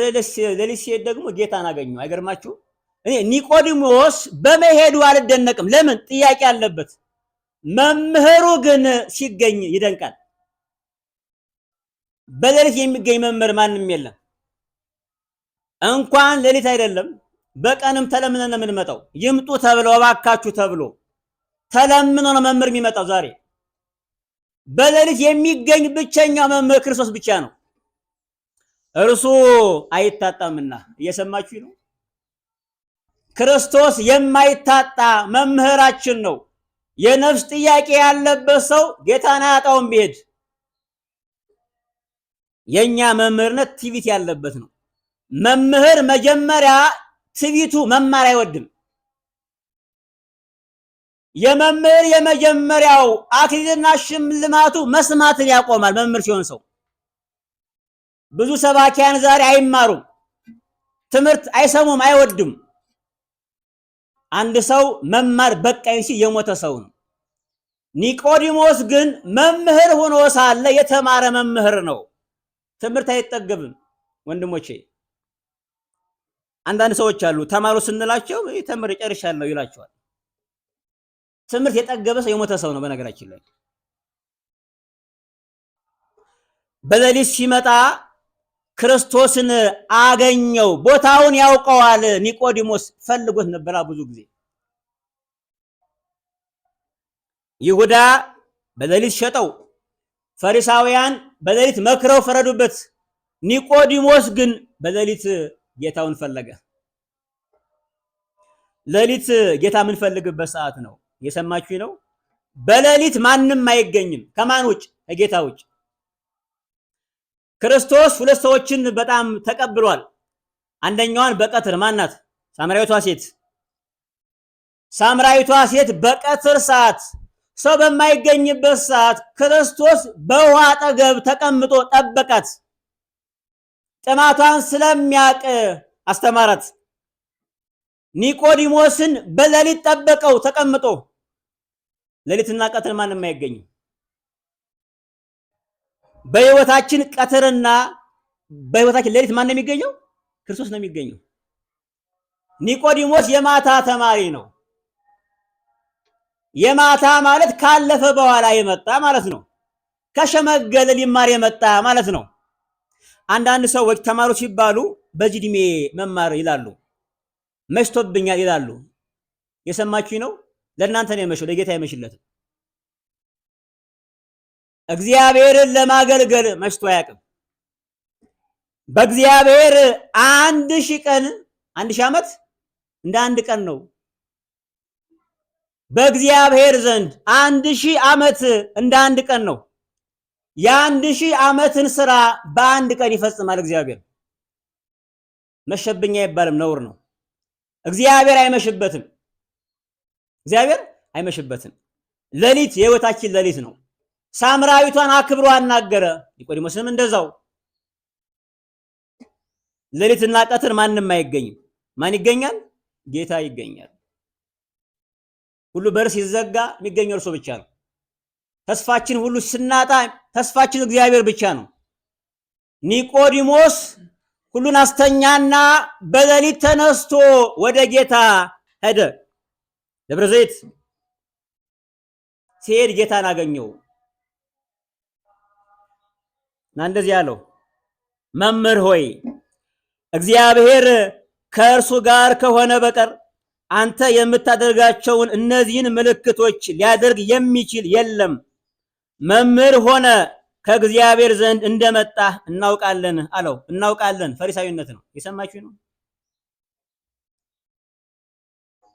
ሌሊት ሲሄድ ደግሞ ጌታን አገኘው። አይገርማችሁ? እኔ ኒቆዲሞስ በመሄዱ አልደነቅም። ለምን? ጥያቄ አለበት። መምህሩ ግን ሲገኝ ይደንቃል። በሌሊት የሚገኝ መምህር ማንም የለም። እንኳን ሌሊት አይደለም በቀንም ተለምነን የምንመጣው። ይምጡ ተብሎ እባካችሁ ተብሎ ተለምኖ ነው መምህር የሚመጣው። ዛሬ በሌሊት የሚገኝ ብቸኛው መምህር ክርስቶስ ብቻ ነው። እርሱ አይታጣምና። እየሰማችሁ ነው? ክርስቶስ የማይታጣ መምህራችን ነው። የነፍስ ጥያቄ ያለበት ሰው ጌታን አያጣውም ቢሄድ። የኛ መምህርነት ትዕቢት ያለበት ነው። መምህር መጀመሪያ ትዕቢቱ መማር አይወድም። የመምህር የመጀመሪያው አክሊልና ሽልማቱ መስማትን ያቆማል። መምህር ሲሆን ሰው ብዙ ሰባኪያን ዛሬ አይማሩም፣ ትምህርት አይሰሙም፣ አይወድም። አንድ ሰው መማር በቃኝ ሲል የሞተ ሰው ነው። ኒቆዲሞስ ግን መምህር ሆኖ ሳለ የተማረ መምህር ነው። ትምህርት አይጠገብም ወንድሞቼ። አንዳንድ ሰዎች አሉ ተማሩ ስንላቸው ተምሬ ጨርሻለሁ ይላቸዋል። ትምህርት የጠገበ ሰው የሞተ ሰው ነው። በነገራችን ላይ በሌሊት ሲመጣ ክርስቶስን አገኘው። ቦታውን ያውቀዋል። ኒቆዲሞስ ፈልጎት ነበር ብዙ ጊዜ። ይሁዳ በሌሊት ሸጠው፣ ፈሪሳውያን በሌሊት መክረው ፈረዱበት። ኒቆዲሞስ ግን በሌሊት ጌታውን ፈለገ። ሌሊት ጌታ የምንፈልግበት ሰዓት ነው። የሰማችሁ ነው? በሌሊት ማንም አይገኝም። ከማን ውጭ? ከጌታ ውጭ። ክርስቶስ ሁለት ሰዎችን በጣም ተቀብሏል። አንደኛዋን በቀትር ማናት? ሳምራዊቷ ሴት። ሳምራዊቷ ሴት በቀትር ሰዓት ሰው በማይገኝበት ሰዓት ክርስቶስ በውሃ አጠገብ ተቀምጦ ጠበቃት። ጥማቷን ስለሚያውቅ አስተማራት። ኒቆዲሞስን በሌሊት ጠበቀው ተቀምጦ። ሌሊትና ቀትር ማንም አይገኝም። በህይወታችን ቀትርና በህይወታችን ሌሊት ማን ነው የሚገኘው? ክርስቶስ ነው የሚገኘው። ኒቆዲሞስ የማታ ተማሪ ነው። የማታ ማለት ካለፈ በኋላ የመጣ ማለት ነው። ከሸመገለ ሊማር የመጣ ማለት ነው። አንዳንድ ሰዎች ተማሩ ሲባሉ በዚህ ዕድሜ መማር ይላሉ፣ መሽቶብኛል ይላሉ። የሰማችሁ ነው? ለእናንተ ነው የመሸው፣ ለጌታ አይመሽለትም። እግዚአብሔርን ለማገልገል መሽቶ አያውቅም። በእግዚአብሔር 1000 ቀን 1000 ዓመት እንደ አንድ ቀን ነው። በእግዚአብሔር ዘንድ 1000 ዓመት እንደ አንድ ቀን ነው። የ1000 ዓመትን ስራ በአንድ ቀን ይፈጽማል እግዚአብሔር። መሸብኛ አይባልም፣ ነውር ነው። እግዚአብሔር አይመሽበትም። እግዚአብሔር አይመሽበትም። ሌሊት የህይወታችን ሌሊት ነው። ሳምራዊቷን አክብሮ አናገረ። ኒቆዲሞስንም እንደዛው። ሌሊትና ቀትር ማንም አይገኝም። ማን ይገኛል? ጌታ ይገኛል። ሁሉ በር ሲዘጋ የሚገኘው እርሱ ብቻ ነው። ተስፋችን ሁሉ ስናጣ ተስፋችን እግዚአብሔር ብቻ ነው። ኒቆዲሞስ ሁሉን አስተኛና በሌሊት ተነስቶ ወደ ጌታ ሄደ። ደብረ ዘይት ሲሄድ ጌታን አገኘው። እና እንደዚህ ያለው መምህር ሆይ እግዚአብሔር ከእርሱ ጋር ከሆነ በቀር አንተ የምታደርጋቸውን እነዚህን ምልክቶች ሊያደርግ የሚችል የለም። መምህር ሆነ ከእግዚአብሔር ዘንድ እንደመጣ እናውቃለን አለው። እናውቃለን ፈሪሳዊነት ነው። የሰማችሁ ነው።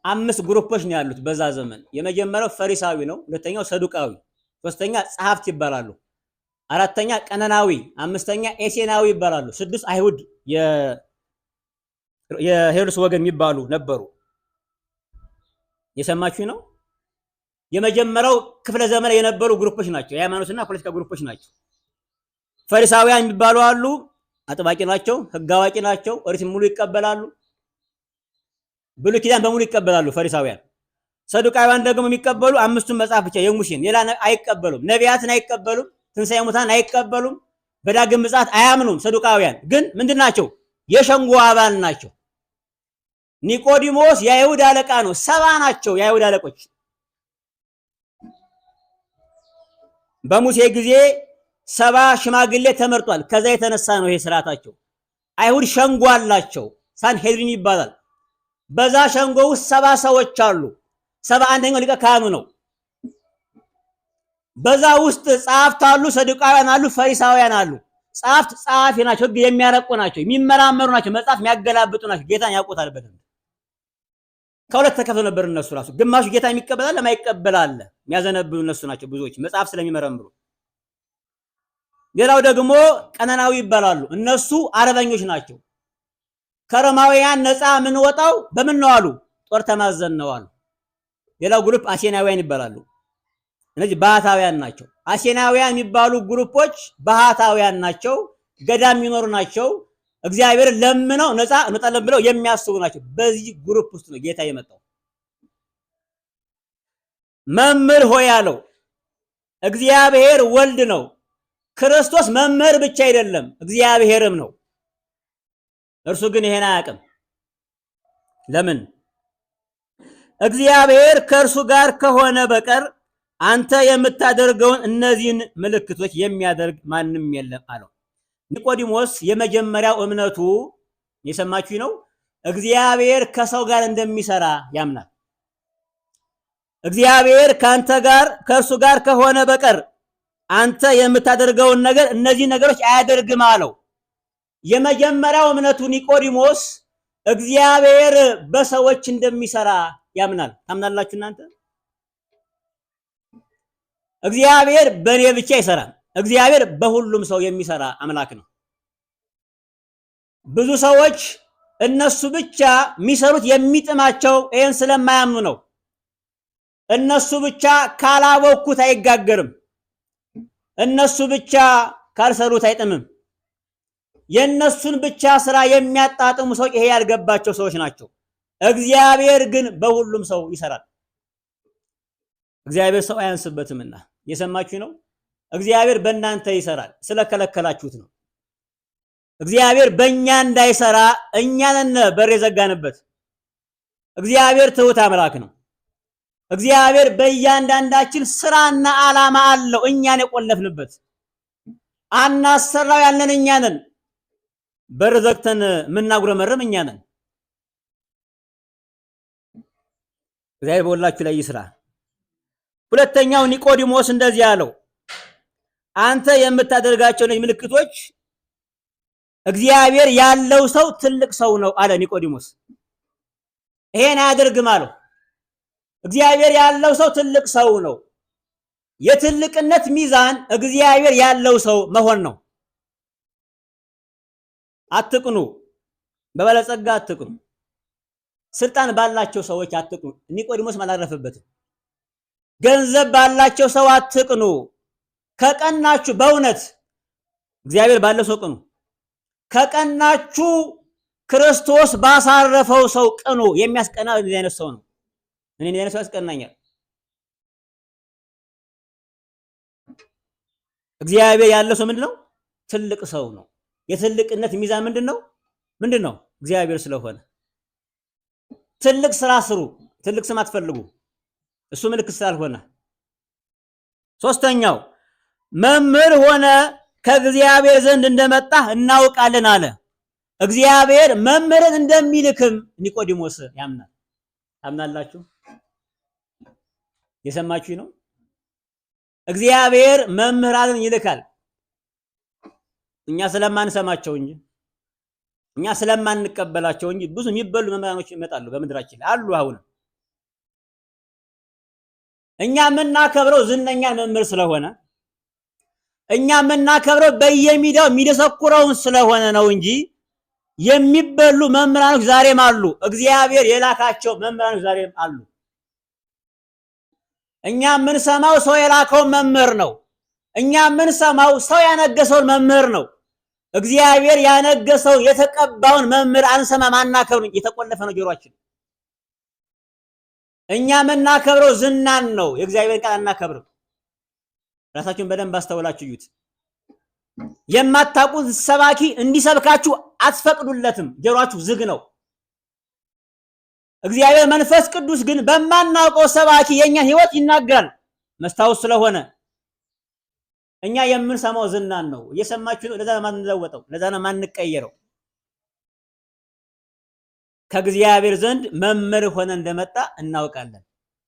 5 ግሩፖች ነው ያሉት በዛ ዘመን። የመጀመሪያው ፈሪሳዊ ነው፣ ሁለተኛው ሰዱቃዊ፣ ሶስተኛ ጸሐፍት ይባላሉ፣ አራተኛ ቀነናዊ፣ አምስተኛ ኤሴናዊ ይባላሉ። 6 አይሁድ የሄሮድስ ወገን የሚባሉ ነበሩ። የሰማችሁ ነው። የመጀመሪያው ክፍለ ዘመን የነበሩ ግሩፖች ናቸው። የሃይማኖትና ፖለቲካ ግሩፖች ናቸው። ፈሪሳውያን የሚባሉ አሉ። አጥባቂ ናቸው፣ ህግ አዋቂ ናቸው፣ ኦሪት ሙሉ ይቀበላሉ፣ ብሉይ ኪዳን በሙሉ ይቀበላሉ ፈሪሳውያን። ሰዱቃውያን ደግሞ የሚቀበሉ 5ቱን መጽሐፍ ብቻ የሙሴን፣ ሌላ አይቀበሉም። ነቢያትን አይቀበሉም፣ ትንሣኤ ሙታን አይቀበሉም፣ በዳግም ምጽአት አያምኑም። ሰዱቃውያን ግን ምንድናቸው? የሸንጎ አባል ናቸው። ኒቆዲሞስ የአይሁድ አለቃ ነው። 70 ናቸው የአይሁድ አለቆች። በሙሴ ጊዜ 70 ሽማግሌ ተመርጧል። ከዛ የተነሳ ነው ይሄ ስርዓታቸው። አይሁድ ሸንጎ አላቸው፣ ሳንሄድሪን ይባላል። በዛ ሸንጎ ውስጥ 70 ሰዎች አሉ። 71ኛው ሊቀ ካህኑ ነው። በዛ ውስጥ ጸሐፍት አሉ፣ ሰዱቃውያን አሉ፣ ፈሪሳውያን አሉ። ጸሐፍት ጸሐፊ ናቸው፣ ህግ የሚያረቁ ናቸው፣ የሚመራመሩ ናቸው፣ መጽሐፍ የሚያገላብጡ ናቸው። ጌታን ያውቁታል በደንብ። ከሁለት ተከፍለው ነበር እነሱ ራሱ። ግማሹ ጌታ የሚቀበላል፣ ለማይቀበላል የሚያዘነብሉ እነሱ ናቸው ብዙዎች መጽሐፍ ስለሚመረምሩ። ሌላው ደግሞ ቀነናዊ ይባላሉ። እነሱ አረበኞች ናቸው። ከሮማውያን ነፃ የምንወጣው በምን ነው አሉ? ጦር ተማዘን ነው አሉ። ሌላው ግሩፕ አሴናውያን ይባላሉ። እነዚህ ባህታውያን ናቸው። አሴናውያን የሚባሉ ግሩፖች ባህታውያን ናቸው፣ ገዳም የሚኖሩ ናቸው። እግዚአብሔር ለምነው ነፃ እንወጣለን ብለው የሚያስቡ ናቸው። በዚህ ግሩፕ ውስጥ ነው ጌታ የመጣው። መምህር ሆይ አለው። እግዚአብሔር ወልድ ነው። ክርስቶስ መምህር ብቻ አይደለም እግዚአብሔርም ነው። እርሱ ግን ይሄን አያውቅም። ለምን? እግዚአብሔር ከእርሱ ጋር ከሆነ በቀር አንተ የምታደርገውን እነዚህን ምልክቶች የሚያደርግ ማንም የለም አለው። ኒቆዲሞስ የመጀመሪያው እምነቱ የሰማችሁ ነው፣ እግዚአብሔር ከሰው ጋር እንደሚሰራ ያምናል። እግዚአብሔር ካንተ ጋር ከእርሱ ጋር ከሆነ በቀር አንተ የምታደርገውን ነገር እነዚህ ነገሮች አያደርግም አለው። የመጀመሪያው እምነቱ ኒቆዲሞስ እግዚአብሔር በሰዎች እንደሚሰራ ያምናል። ታምናላችሁ እናንተ? እግዚአብሔር በእኔ ብቻ አይሰራም። እግዚአብሔር በሁሉም ሰው የሚሰራ አምላክ ነው። ብዙ ሰዎች እነሱ ብቻ የሚሰሩት የሚጥማቸው ይህን ስለማያምኑ ነው። እነሱ ብቻ ካላወኩት አይጋገርም። እነሱ ብቻ ካልሰሩት አይጥምም። የነሱን ብቻ ስራ የሚያጣጥሙ ሰዎች ይሄ ያልገባቸው ሰዎች ናቸው። እግዚአብሔር ግን በሁሉም ሰው ይሰራል። እግዚአብሔር ሰው አያንስበትምና የሰማችሁ ነው። እግዚአብሔር በእናንተ ይሰራል፣ ስለከለከላችሁት ነው። እግዚአብሔር በእኛ እንዳይሰራ እኛን በር የዘጋንበት። እግዚአብሔር ትሁት አምላክ ነው። እግዚአብሔር በእያንዳንዳችን ስራና ዓላማ አለው። እኛን የቆለፍንበት አናሰራው ያለን እኛ ነን። በር ዘግተን የምናጉረመርም እኛ ነን። እግዚአብሔር በሁላችሁ ላይ ይስራ። ሁለተኛው ኒቆዲሞስ እንደዚህ ያለው፣ አንተ የምታደርጋቸው ምልክቶች እግዚአብሔር ያለው ሰው ትልቅ ሰው ነው አለ ኒቆዲሞስ። ይሄን አያደርግም አለው። እግዚአብሔር ያለው ሰው ትልቅ ሰው ነው። የትልቅነት ሚዛን እግዚአብሔር ያለው ሰው መሆን ነው። አትቅኑ፣ በባለጸጋ አትቅኑ፣ ስልጣን ባላቸው ሰዎች አትቅኑ። ኒቆዲሞስ አላረፈበትም። ገንዘብ ባላቸው ሰው አትቅኑ። ከቀናችሁ በእውነት እግዚአብሔር ባለው ሰው ቅኑ። ከቀናችሁ ክርስቶስ ባሳረፈው ሰው ቅኑ። የሚያስቀና እንደዚህ አይነት ሰው ነው። እኔ እንደዚህ አይነት ሰው ያስቀናኛል። እግዚአብሔር ያለው ሰው ምንድነው? ትልቅ ሰው ነው። የትልቅነት ሚዛን ምንድነው? እግዚአብሔር ስለሆነ ትልቅ ስራ ስሩ። ትልቅ ስም አትፈልጉ፣ እሱ ምልክት ስላልሆነ። ሶስተኛው መምህር ሆነ ከእግዚአብሔር ዘንድ እንደመጣ እናውቃለን አለ። እግዚአብሔር መምህርን እንደሚልክም ኒቆዲሞስ ያምናል። ታምናላችሁ? የሰማችሁ ነው። እግዚአብሔር መምህራንን ይልካል። እኛ ስለማንሰማቸው እንጂ እኛ ስለማንቀበላቸው እንጂ ብዙ የሚበሉ መምህራኖች ይመጣሉ በምድራችን አሉ። አሁን እኛ የምናከብረው ዝነኛ መምህር ስለሆነ እኛ የምናከብረው በየሚዲያው የሚደሰኩረውን ስለሆነ ነው እንጂ የሚበሉ መምህራኖች ዛሬም አሉ። እግዚአብሔር የላካቸው መምህራኖች ዛሬም አሉ። እኛ የምንሰማው ሰው የላከውን መምህር ነው። እኛ የምንሰማው ሰው ያነገሰውን መምህር ነው። እግዚአብሔር ያነገሰውን የተቀባውን መምህር አንሰማም፣ አናከብርም። የተቆለፈ ነው ጆሮአችን። እኛ የምናከብረው ዝናን ነው፣ የእግዚአብሔር ቃል አናከብርም። ራሳችሁን በደንብ አስተውላችሁ እዩት። የማታውቁት ሰባኪ እንዲሰብካችሁ አትፈቅዱለትም፣ ጆሮአችሁ ዝግ ነው። እግዚአብሔር መንፈስ ቅዱስ ግን በማናውቀው ሰባኪ የኛን ሕይወት ይናገራል። መስታወት ስለሆነ እኛ የምንሰማው ዝናን ነው። እየሰማችሁ ነው። ለዛ ነው የማንለወጠው፣ ለዛ ነው የማንቀየረው። ከእግዚአብሔር ዘንድ መምህር ሆነ እንደመጣ እናውቃለን።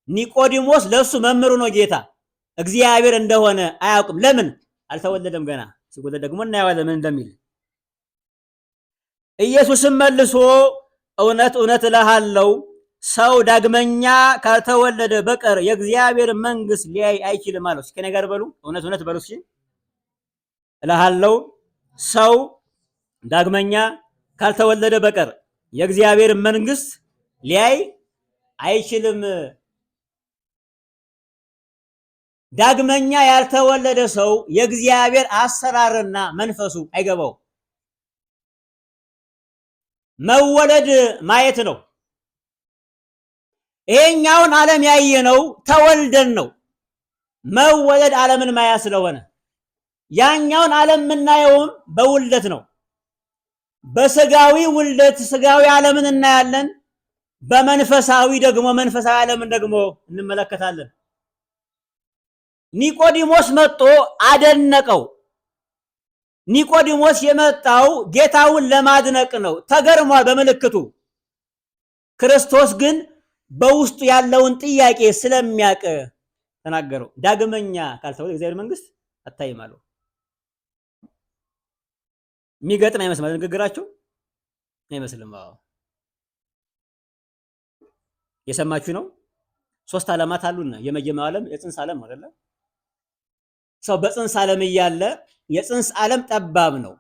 ኒቆዲሞስ ለሱ መምህሩ ነው ጌታ። እግዚአብሔር እንደሆነ አያውቅም። ለምን? አልተወለደም ገና። ሲወለድ ደግሞ እናየዋለን ምን እንደሚል። ኢየሱስም መልሶ እውነት እውነት እልሃለሁ ሰው ዳግመኛ ካልተወለደ በቀር የእግዚአብሔር መንግሥት ሊያይ አይችልም አለው። እስኪ ነገር በሉ፣ እውነት እውነት በሉ እስኪ። እልሃለሁ ሰው ዳግመኛ ካልተወለደ በቀር የእግዚአብሔር መንግሥት ሊያይ አይችልም። ዳግመኛ ያልተወለደ ሰው የእግዚአብሔር አሰራርና መንፈሱ አይገባው። መወለድ ማየት ነው። ይሄኛውን ዓለም ያየነው ተወልደን ነው። መወለድ ዓለምን ማያ ስለሆነ ያኛውን ዓለም የምናየውም በውልደት ነው። በስጋዊ ውልደት ስጋዊ ዓለምን እናያለን። በመንፈሳዊ ደግሞ መንፈሳዊ ዓለምን ደግሞ እንመለከታለን። ኒቆዲሞስ መጥቶ አደነቀው። ኒቆዲሞስ የመጣው ጌታውን ለማድነቅ ነው። ተገርሟል በምልክቱ። ክርስቶስ ግን በውስጡ ያለውን ጥያቄ ስለሚያውቅ ተናገረው። ዳግመኛ ካልተወለደ የእግዚአብሔር መንግሥት አታይም አለው። የሚገጥም አይመስልም ንግግራቸው አይመስልም። አዎ የሰማችሁ ነው። ሶስት ዓለማት አሉና የመጀመሪያው ዓለም የጽንስ ዓለም አይደለ? ሰው በጽንስ ዓለም እያለ የጽንስ ዓለም ጠባብ ነው።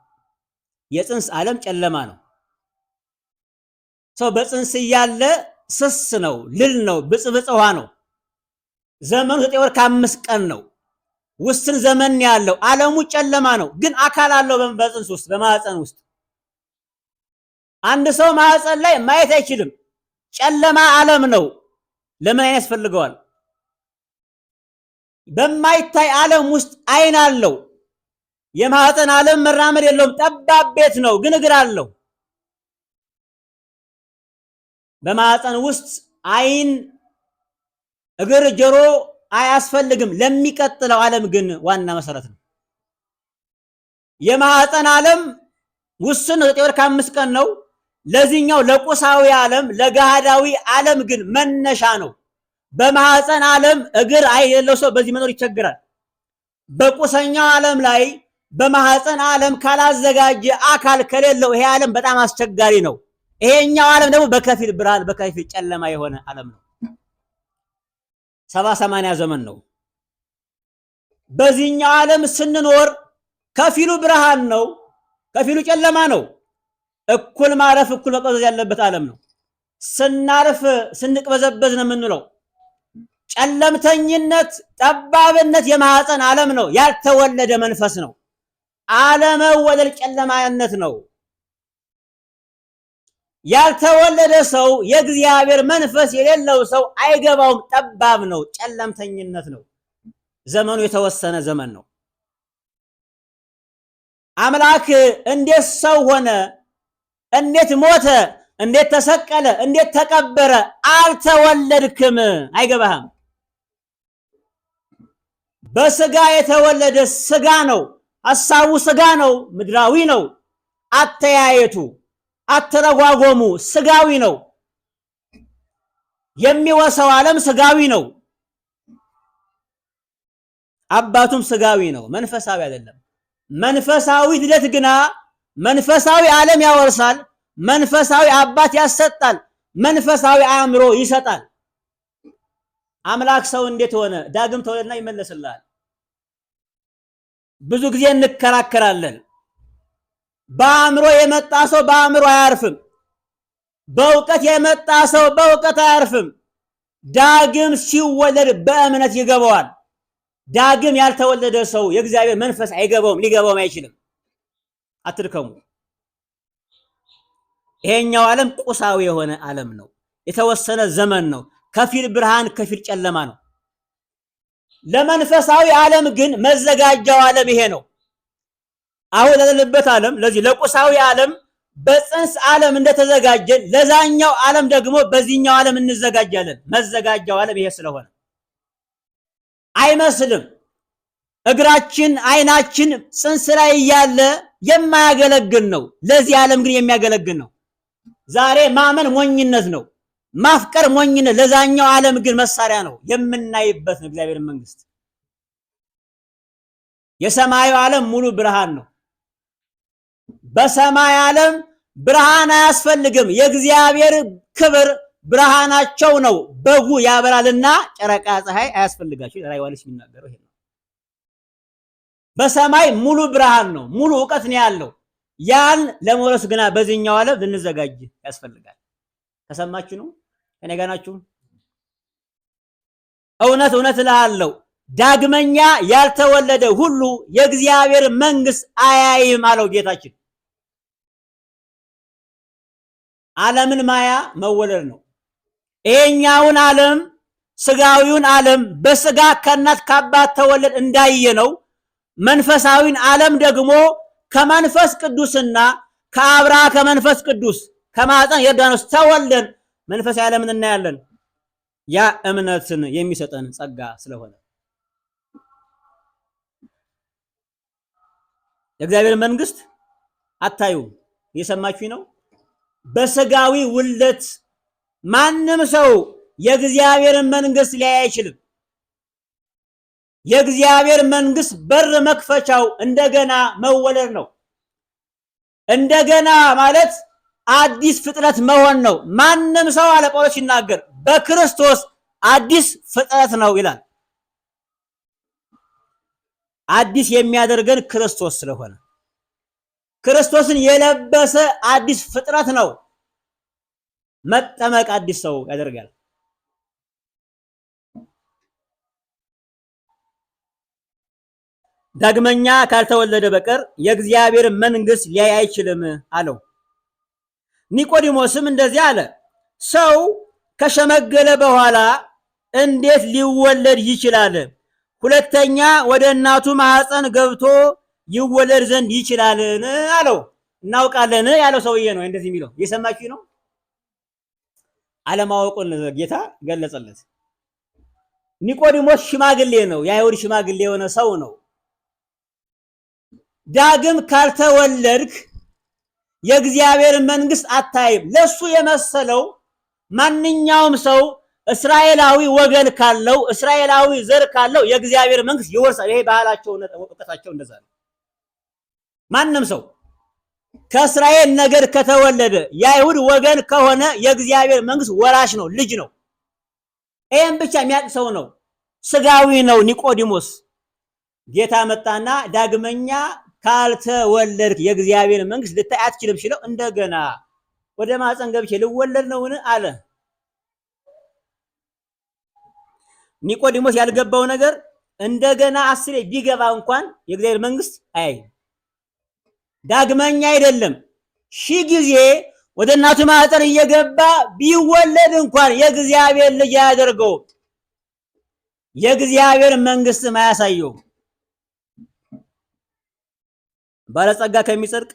የጽንስ ዓለም ጨለማ ነው። ሰው በጽንስ እያለ ስስ ነው፣ ልል ነው፣ ብጽብጽ ውሃ ነው። ዘመኑ 9 ወር ከ5 ቀን ነው። ውስን ዘመን ያለው ዓለሙ ጨለማ ነው። ግን አካል አለው በጽንስ ውስጥ በማህፀን ውስጥ። አንድ ሰው ማህፀን ላይ ማየት አይችልም። ጨለማ ዓለም ነው። ለምን አይን ያስፈልገዋል? በማይታይ ዓለም ውስጥ አይን አለው። የማህፀን ዓለም መራመድ የለውም። ጠባብ ቤት ነው፣ ግን እግር አለው። በማህፀን ውስጥ አይን፣ እግር፣ ጆሮ አያስፈልግም። ለሚቀጥለው ዓለም ግን ዋና መሰረት ነው። የማህፀን ዓለም ውስን 9 ወር ከ5 ቀን ነው። ለዚህኛው ለቁሳዊ ዓለም ለገሃዳዊ ዓለም ግን መነሻ ነው። በማህፀን ዓለም እግር የሌለው ሰው በዚህ መኖር ይቸግራል። በቁሰኛው ዓለም ላይ በማህፀን ዓለም ካላዘጋጀ አካል ከሌለው ይሄ ዓለም በጣም አስቸጋሪ ነው። ይሄኛው ዓለም ደግሞ በከፊል ብርሃን በከፊል ጨለማ የሆነ ዓለም ነው። 70-80 ዘመን ነው። በዚህኛው ዓለም ስንኖር ከፊሉ ብርሃን ነው፣ ከፊሉ ጨለማ ነው። እኩል ማረፍ እኩል መቅበዝበዝ ያለበት ዓለም ነው። ስናርፍ ስንቅበዘበዝ ነው የምንለው። ጨለምተኝነት፣ ጠባብነት የማህፀን ዓለም ነው። ያልተወለደ መንፈስ ነው። አለመወለድ ጨለማነት ነው። ያልተወለደ ሰው የእግዚአብሔር መንፈስ የሌለው ሰው አይገባውም። ጠባብ ነው፣ ጨለምተኝነት ነው። ዘመኑ የተወሰነ ዘመን ነው። አምላክ እንዴት ሰው ሆነ? እንዴት ሞተ? እንዴት ተሰቀለ? እንዴት ተቀበረ? አልተወለድክም፣ አይገባህም። በስጋ የተወለደ ስጋ ነው። ሐሳቡ ስጋ ነው፣ ምድራዊ ነው። አተያየቱ አተረጓጎሙ ስጋዊ ነው። የሚወርሰው ዓለም ስጋዊ ነው። አባቱም ስጋዊ ነው፣ መንፈሳዊ አይደለም። መንፈሳዊ ልደት ግና መንፈሳዊ ዓለም ያወርሳል፣ መንፈሳዊ አባት ያሰጣል፣ መንፈሳዊ አእምሮ ይሰጣል። አምላክ ሰው እንዴት ሆነ? ዳግም ተወለደና ይመለስልሃል። ብዙ ጊዜ እንከራከራለን። በአእምሮ የመጣ ሰው በአእምሮ አያርፍም። በእውቀት የመጣ ሰው በእውቀት አያርፍም። ዳግም ሲወለድ በእምነት ይገባዋል። ዳግም ያልተወለደ ሰው የእግዚአብሔር መንፈስ አይገባውም፣ ሊገባውም አይችልም። አትድከሙ። ይሄኛው ዓለም ቁሳዊ የሆነ ዓለም ነው። የተወሰነ ዘመን ነው። ከፊል ብርሃን ከፊል ጨለማ ነው። ለመንፈሳዊ ዓለም ግን መዘጋጃው ዓለም ይሄ ነው። አሁን ያለንበት ዓለም ለዚህ ለቁሳዊ ዓለም በጽንስ ዓለም እንደተዘጋጀን ለዛኛው ዓለም ደግሞ በዚህኛው ዓለም እንዘጋጃለን። መዘጋጃው ዓለም ይሄ ስለሆነ አይመስልም። እግራችን አይናችን ጽንስ ላይ እያለ የማያገለግል ነው። ለዚህ ዓለም ግን የሚያገለግል ነው። ዛሬ ማመን ሞኝነት ነው። ማፍቀር ሞኝነት፣ ለዛኛው ዓለም ግን መሳሪያ ነው። የምናይበት ነው እግዚአብሔር መንግስት። የሰማዩ ዓለም ሙሉ ብርሃን ነው። በሰማይ ዓለም ብርሃን አያስፈልግም። የእግዚአብሔር ክብር ብርሃናቸው ነው። በጉ ያበራልና ጨረቃ ፀሐይ አያስፈልጋቸው። ራዕይ ዮሐንስ የሚናገረው ይሄ ነው። በሰማይ ሙሉ ብርሃን ነው፣ ሙሉ ዕውቀት ነው ያለው። ያን ለመውረስ ግና በዚህኛው ዓለም ልንዘጋጅ ያስፈልጋል። ተሰማችሁ ነው? ከኔ ጋር ናችሁ? እውነት እውነት እልሃለሁ ዳግመኛ ያልተወለደ ሁሉ የእግዚአብሔር መንግስት አያይም አለው ጌታችን። ዓለምን ማያ መወለድ ነው። ይሄኛውን ዓለም ስጋዊውን ዓለም በስጋ ከእናት ከአባት ተወለድ እንዳየ ነው። መንፈሳዊን ዓለም ደግሞ ከመንፈስ ቅዱስና ከአብራ ከመንፈስ ቅዱስ ከማፀን ዮርዳኖስ ተወልደን መንፈሳዊ ዓለምን እናያለን። ያ እምነትን የሚሰጠን ጸጋ ስለሆነ የእግዚአብሔር መንግስት አታዩም። እየሰማችሁኝ ነው? በስጋዊ ውልደት ማንም ሰው የእግዚአብሔር መንግስት ሊያይ አይችልም። የእግዚአብሔር መንግስት በር መክፈቻው እንደገና መወለድ ነው። እንደገና ማለት አዲስ ፍጥረት መሆን ነው። ማንም ሰው አለ ጳውሎስ ሲናገር በክርስቶስ አዲስ ፍጥረት ነው ይላል። አዲስ የሚያደርገን ክርስቶስ ስለሆነ ክርስቶስን የለበሰ አዲስ ፍጥረት ነው። መጠመቅ አዲስ ሰው ያደርጋል። ዳግመኛ ካልተወለደ በቀር የእግዚአብሔር መንግስት ሊያይ አይችልም አለው። ኒቆዲሞስም እንደዚህ አለ፣ ሰው ከሸመገለ በኋላ እንዴት ሊወለድ ይችላል? ሁለተኛ ወደ እናቱ ማህፀን ገብቶ ይወለድ ዘንድ ይችላልን? አለው። እናውቃለን ያለው ሰውዬ ነው እንደዚህ የሚለው። እየሰማችሁ ነው? አለማወቁን ጌታ ገለጸለት። ኒቆዲሞስ ሽማግሌ ነው፣ የአይሁድ ሽማግሌ የሆነ ሰው ነው። ዳግም ካልተወለድክ የእግዚአብሔር መንግስት አታይም። ለሱ የመሰለው ማንኛውም ሰው እስራኤላዊ ወገን ካለው እስራኤላዊ ዘር ካለው የእግዚአብሔር መንግስት ይወርሳል። ይሄ ባህላቸው እውቀታቸው እንደዛ ነው። ማንም ሰው ከእስራኤል ነገድ ከተወለደ የአይሁድ ወገን ከሆነ የእግዚአብሔር መንግስት ወራሽ ነው፣ ልጅ ነው። ይሄን ብቻ የሚያውቅ ሰው ነው። ስጋዊ ነው ኒቆዲሞስ። ጌታ መጣና ዳግመኛ ካልተወለድክ የእግዚአብሔር መንግስት ልታይ አትችልም ሲለው እንደገና ወደ ማህፀን ገብቼ ልወለድ ነውን አለ። ኒቆዲሞስ ያልገባው ነገር እንደገና አስሬ ቢገባ እንኳን የእግዚአብሔር መንግስት አያይም። ዳግመኛ አይደለም 1000 ጊዜ ወደ እናቱ ማህፀን እየገባ ቢወለድ እንኳን የእግዚአብሔር ልጅ ያደርገው የእግዚአብሔር መንግስት ማያሳየው። ባለጸጋ ከሚጸድቅ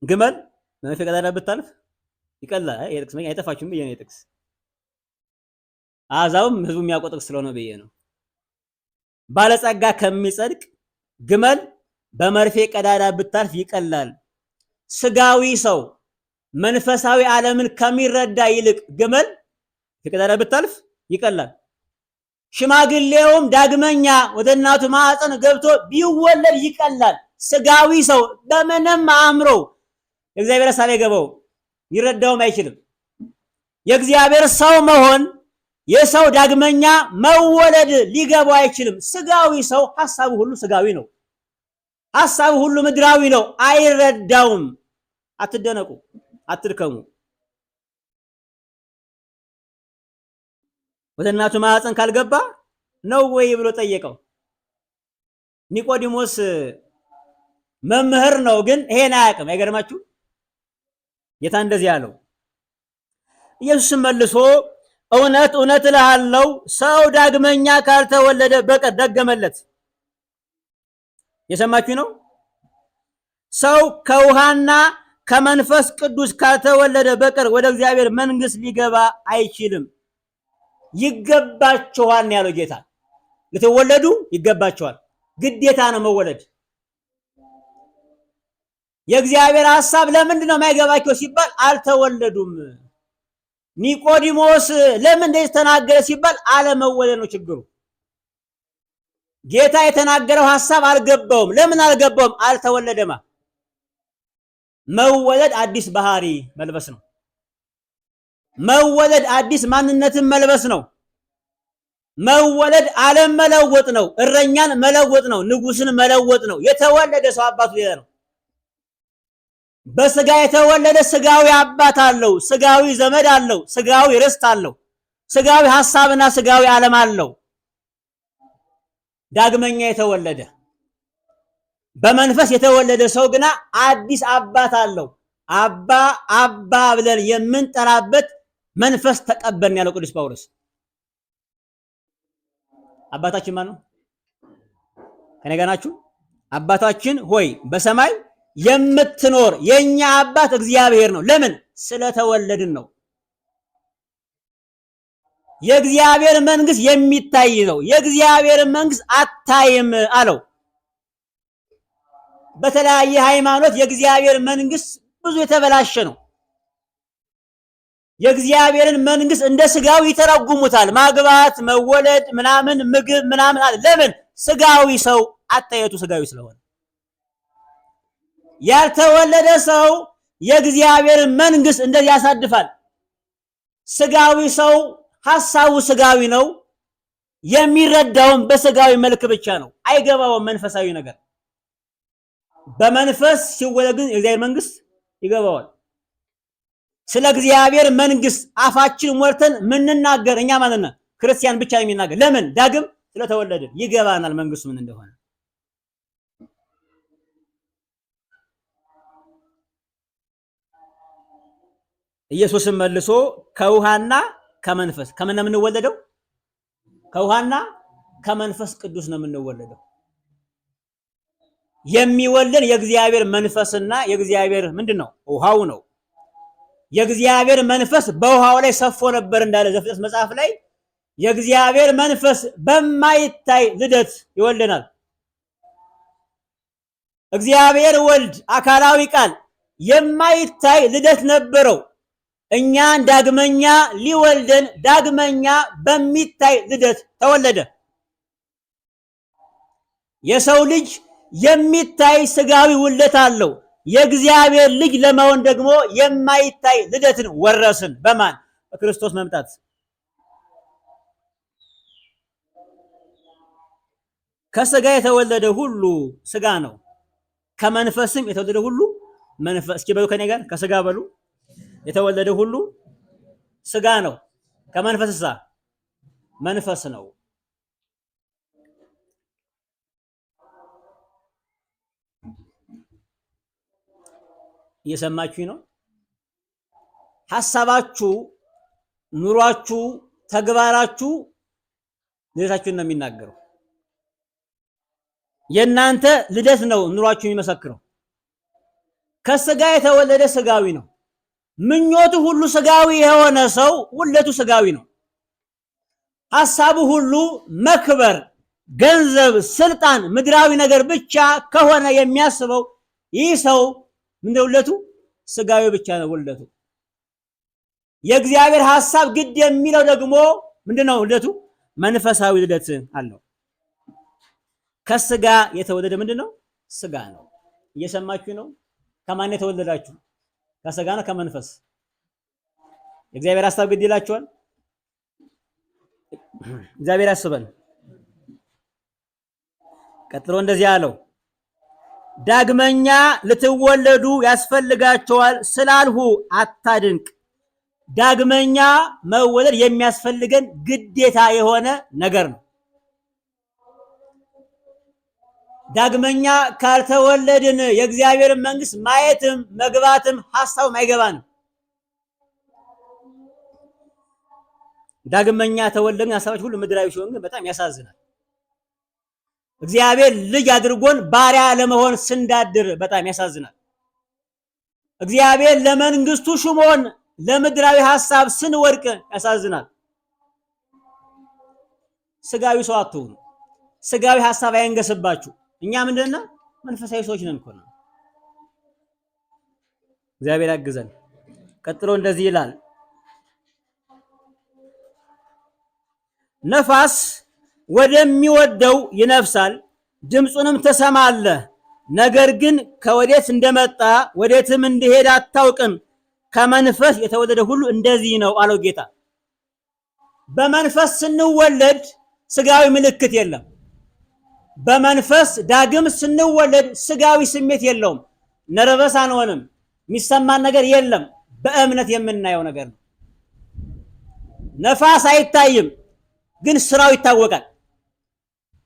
ግመል በመፈቀዳዳ ብታልፍ ይቀላል። የጥቅስ አይጠፋችሁም ብዬ ነው። የጥቅስ አዛውም ህዝቡ የሚያውቀው ጥቅስ ስለሆነ ብዬ ነው። ባለጸጋ ከሚጸድቅ ግመል በመርፌ ቀዳዳ ብታልፍ ይቀላል። ስጋዊ ሰው መንፈሳዊ ዓለምን ከሚረዳ ይልቅ ግመል ቀዳዳ ብታልፍ ይቀላል። ሽማግሌውም ዳግመኛ ወደ እናቱ ማዕፀን ገብቶ ቢወለድ ይቀላል። ስጋዊ ሰው በምንም አእምሮ የእግዚአብሔር ሐሳብ አይገባው ይረዳውም አይችልም። የእግዚአብሔር ሰው መሆን የሰው ዳግመኛ መወለድ ሊገባው አይችልም። ስጋዊ ሰው ሐሳቡ ሁሉ ስጋዊ ነው። ሐሳቡ ሁሉ ምድራዊ ነው፣ አይረዳውም። አትደነቁ፣ አትድከሙ። ወደ እናቱ ማዕፀን ካልገባ ነው ወይ ብሎ ጠየቀው። ኒቆዲሞስ መምህር ነው፣ ግን ይሄን አያውቅም። አይገርማችሁ? ጌታ እንደዚህ አለው። ኢየሱስም መልሶ እውነት እውነት እልሃለሁ ሰው ዳግመኛ ካልተወለደ በቀር ደገመለት። የሰማችሁ ነው። ሰው ከውሃና ከመንፈስ ቅዱስ ካልተወለደ በቀር ወደ እግዚአብሔር መንግሥት ሊገባ አይችልም። ይገባችኋል ያለው ጌታ። ልትወለዱ ይገባችኋል። ግዴታ ነው መወለድ። የእግዚአብሔር ሐሳብ ለምንድን ነው የማይገባቸው ሲባል አልተወለዱም። ኒቆዲሞስ ለምን እንደዚህ ተናገረ ሲባል አለመወለድ ነው ችግሩ። ጌታ የተናገረው ሐሳብ አልገባውም። ለምን አልገባውም? አልተወለደማ። መወለድ አዲስ ባህሪ መልበስ ነው። መወለድ አዲስ ማንነትን መልበስ ነው። መወለድ ዓለም መለወጥ ነው። እረኛን መለወጥ ነው። ንጉስን መለወጥ ነው። የተወለደ ሰው አባቱ ሌላ ነው። በስጋ የተወለደ ስጋዊ አባት አለው፣ ስጋዊ ዘመድ አለው፣ ስጋዊ ርስት አለው፣ ስጋዊ ሐሳብና ስጋዊ ዓለም አለው። ዳግመኛ የተወለደ በመንፈስ የተወለደ ሰው ግና አዲስ አባት አለው። አባ አባ ብለን የምንጠራበት መንፈስ ተቀበልን ያለው ቅዱስ ጳውሎስ። አባታችን ማን ነው? ከኔ ጋር ናችሁ? አባታችን ሆይ በሰማይ የምትኖር የኛ አባት እግዚአብሔር ነው። ለምን? ስለተወለድን ነው። የእግዚአብሔር መንግስት የሚታይ ነው። የእግዚአብሔር መንግስት አታይም አለው። በተለያየ ሃይማኖት የእግዚአብሔር መንግስት ብዙ የተበላሸ ነው። የእግዚአብሔርን መንግስት እንደ ስጋዊ ይተረጉሙታል። ማግባት፣ መወለድ፣ ምናምን ምግብ ምናምን አለ። ለምን? ስጋዊ ሰው አታየቱ ስጋዊ ስለሆነ። ያልተወለደ ሰው የእግዚአብሔር መንግስት እንደዚህ ያሳድፋል። ስጋዊ ሰው ሐሳቡ ስጋዊ ነው። የሚረዳውም በስጋዊ መልክ ብቻ ነው። አይገባውም መንፈሳዊ ነገር። በመንፈስ ሲወለድ ግን የእግዚአብሔር መንግስት ይገባዋል። ስለ እግዚአብሔር መንግስት አፋችን ሞልተን ምንናገር እኛ ማለት ነው ክርስቲያን ብቻ የሚናገር። ለምን? ዳግም ስለተወለድን ይገባናል መንግስቱ ምን እንደሆነ። ኢየሱስም መልሶ ከውሃና ከመንፈስ ከምን ነው የምንወለደው? ከውሃና ከመንፈስ ቅዱስ ነው የምንወለደው። የሚወለድ የእግዚአብሔር መንፈስና የእግዚአብሔር ምንድነው? ውሃው ነው። የእግዚአብሔር መንፈስ በውሃው ላይ ሰፎ ነበር እንዳለ ዘፍጥረት መጽሐፍ ላይ የእግዚአብሔር መንፈስ በማይታይ ልደት ይወልደናል። እግዚአብሔር ወልድ አካላዊ ቃል የማይታይ ልደት ነበረው። እኛን ዳግመኛ ሊወልደን ዳግመኛ በሚታይ ልደት ተወለደ። የሰው ልጅ የሚታይ ስጋዊ ውልደት አለው። የእግዚአብሔር ልጅ ለመሆን ደግሞ የማይታይ ልደትን ወረስን። በማን? በክርስቶስ መምጣት። ከስጋ የተወለደ ሁሉ ስጋ ነው፣ ከመንፈስም የተወለደ ሁሉ መንፈስ። እስኪ በሉ ከኔ ጋር ከስጋ በሉ። የተወለደ ሁሉ ስጋ ነው፣ ከመንፈስሳ መንፈስ ነው። እየሰማችሁ ነው? ሐሳባችሁ፣ ኑሯችሁ፣ ተግባራችሁ ልደታችሁን ነው የሚናገረው። የእናንተ ልደት ነው ኑሯችሁ የሚመሰክረው። ከስጋ የተወለደ ስጋዊ ነው። ምኞቱ ሁሉ ስጋዊ የሆነ ሰው ውለቱ ስጋዊ ነው። ሐሳቡ ሁሉ መክበር፣ ገንዘብ፣ ስልጣን፣ ምድራዊ ነገር ብቻ ከሆነ የሚያስበው ይህ ሰው ምንድነው ውልደቱ? ስጋዊ ብቻ ነው ውልደቱ። የእግዚአብሔር ሐሳብ ግድ የሚለው ደግሞ ምንድነው ውልደቱ? መንፈሳዊ ልደት አለው። ከስጋ የተወለደ ምንድነው? ስጋ ነው። እየሰማችሁ ነው? ከማን የተወለዳችሁ? ከስጋ ነው ከመንፈስ? የእግዚአብሔር ሐሳብ ግድ ይላችኋል? እግዚአብሔር ያስበን። ቀጥሎ እንደዚህ አለው፣ ዳግመኛ ልትወለዱ ያስፈልጋቸዋል ስላልሁ አታድንቅ። ዳግመኛ መወለድ የሚያስፈልገን ግዴታ የሆነ ነገር ነው። ዳግመኛ ካልተወለድን የእግዚአብሔርን መንግስት ማየትም መግባትም ሐሳቡም አይገባንም። ዳግመኛ ተወለድን ሐሳባችን ሁሉ ምድራዊ ሲሆን ግን በጣም ያሳዝናል። እግዚአብሔር ልጅ አድርጎን ባሪያ ለመሆን ስንዳድር በጣም ያሳዝናል። እግዚአብሔር ለመንግስቱ ሹሞን ለምድራዊ ሐሳብ ስንወድቅ ያሳዝናል። ስጋዊ ሰው አትሁኑ። ስጋዊ ሐሳብ አይንገስባችሁ። እኛ ምንድነው? መንፈሳዊ ሰዎች ነን እኮ ነው። እግዚአብሔር ያግዘን። ቀጥሎ እንደዚህ ይላል፣ ነፋስ ወደሚወደው ይነፍሳል፣ ድምፁንም ትሰማለህ፣ ነገር ግን ከወዴት እንደመጣ ወዴትም እንደሄደ አታውቅም። ከመንፈስ የተወለደ ሁሉ እንደዚህ ነው አለው ጌታ። በመንፈስ ስንወለድ ስጋዊ ምልክት የለም። በመንፈስ ዳግም ስንወለድ ስጋዊ ስሜት የለውም። ነርቨስ አንሆንም። የሚሰማን ነገር የለም። በእምነት የምናየው ነገር ነው። ነፋስ አይታይም፣ ግን ስራው ይታወቃል።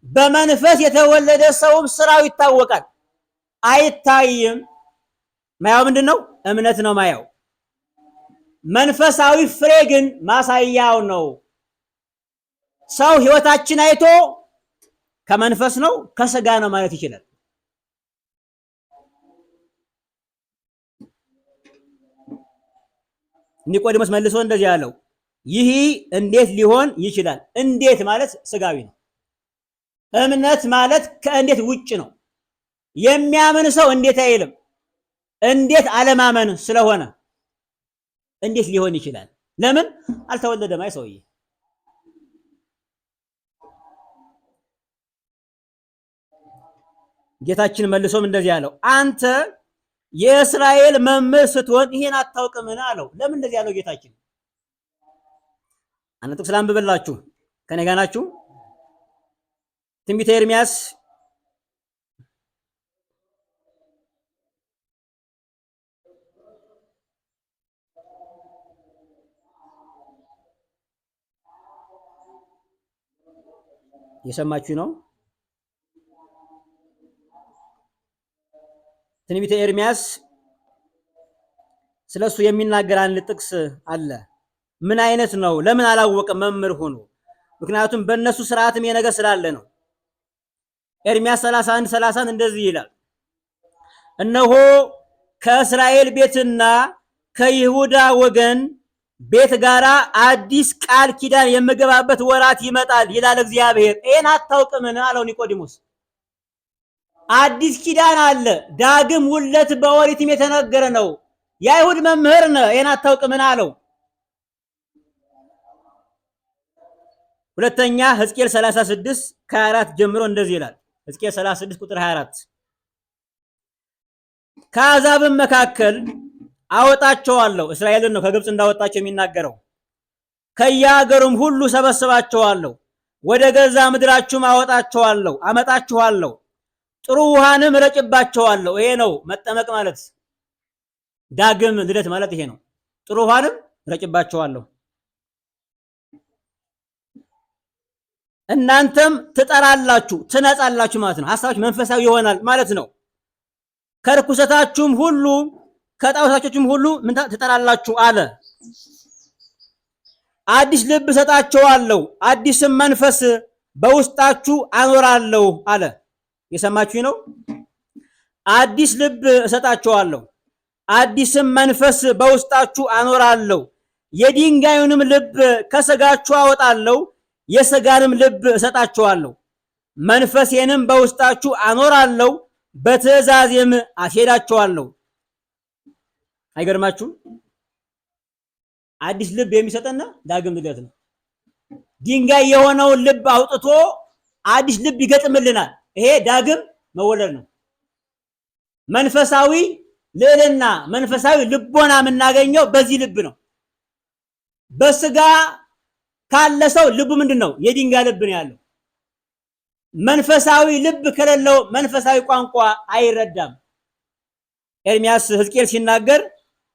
በመንፈስ የተወለደ ሰውም ስራው ይታወቃል። አይታይም። ማያው ምንድነው? እምነት ነው ማያው። መንፈሳዊ ፍሬ ግን ማሳያው ነው። ሰው ህይወታችን አይቶ ከመንፈስ ነው ከስጋ ነው ማለት ይችላል። ኒቆዲሞስ መልሶ እንደዚህ ያለው፣ ይህ እንዴት ሊሆን ይችላል? እንዴት ማለት ስጋዊ ነው። እምነት ማለት ከእንዴት ውጭ ነው። የሚያምን ሰው እንዴት አይልም። እንዴት አለማመን ስለሆነ እንዴት ሊሆን ይችላል? ለምን አልተወለደም? አይ ሰውዬ ጌታችን መልሶም እንደዚህ አለው፣ አንተ የእስራኤል መምህር ስትሆን ይሄን አታውቅምን አለው። ለምን እንደዚህ ያለው ጌታችን? አንተ ጥቅስ ላንብብላችሁ። ከኔ ጋር ናችሁ? ትንቢተ ኤርምያስ የሰማችሁ ነው። ትንቢተ ኤርምያስ ስለሱ የሚናገር አንድ ጥቅስ አለ። ምን አይነት ነው? ለምን አላወቀም መምህር ሆኖ? ምክንያቱም በእነሱ ስርዓትም የነገር ስላለ ነው። ኤርምያስ 31:30 እንደዚህ ይላል፣ እነሆ ከእስራኤል ቤትና ከይሁዳ ወገን ቤት ጋራ አዲስ ቃል ኪዳን የምገባበት ወራት ይመጣል ይላል እግዚአብሔር። ይሄን አታውቅምን አለው ኒቆዲሞስ። አዲስ ኪዳን አለ። ዳግም ውልደት በኦሪትም የተነገረ ነው። የአይሁድ መምህር ነህ፣ ይሄን አታውቅምን አለው። ሁለተኛ ሕዝቅኤል 36 ከ24 ጀምሮ እንደዚህ ይላል። ሕዝቅኤል 36 ቁጥር 24 ከአሕዛብም መካከል አወጣቸዋለሁ። እስራኤልን ነው ከግብፅ እንዳወጣቸው የሚናገረው። ከየሀገሩም ሁሉ ሰበስባቸዋለሁ፣ ወደ ገዛ ምድራችሁም አመጣችኋለሁ፣ ጥሩ ውሃንም ረጭባቸዋለሁ። ይሄ ነው መጠመቅ ማለት፣ ዳግም ልደት ማለት ይሄ ነው። ጥሩ ውሃንም ረጭባቸዋለሁ፣ እናንተም ትጠራላችሁ፣ ትነጻላችሁ ማለት ነው። ሐሳባችሁ መንፈሳዊ ይሆናል ማለት ነው። ከርኩሰታችሁም ሁሉ ከጣዖታችሁም ሁሉ ምን ትጠራላችሁ አለ። አዲስ ልብ እሰጣችኋለሁ፣ አዲስም መንፈስ በውስጣችሁ አኖራለሁ አለ። የሰማችሁ ነው። አዲስ ልብ እሰጣችኋለሁ፣ አዲስም መንፈስ በውስጣችሁ አኖራለሁ፣ የድንጋዩንም ልብ ከሥጋችሁ አወጣለሁ፣ የሥጋንም ልብ እሰጣችኋለሁ። መንፈሴንም በውስጣችሁ አኖራለሁ፣ በትእዛዜም አስሄዳችኋለሁ። አይገርማችሁም? አዲስ ልብ የሚሰጠና ዳግም ልደት ነው። ድንጋይ የሆነውን ልብ አውጥቶ አዲስ ልብ ይገጥምልናል። ይሄ ዳግም መወለድ ነው። መንፈሳዊ ልዕልና፣ መንፈሳዊ ልቦና የምናገኘው በዚህ ልብ ነው። በስጋ ካለ ሰው ልቡ ምንድነው? የድንጋይ ልብ ነው ያለው። መንፈሳዊ ልብ ከሌለው መንፈሳዊ ቋንቋ አይረዳም። ኤርሚያስ ሕዝቅኤል ሲናገር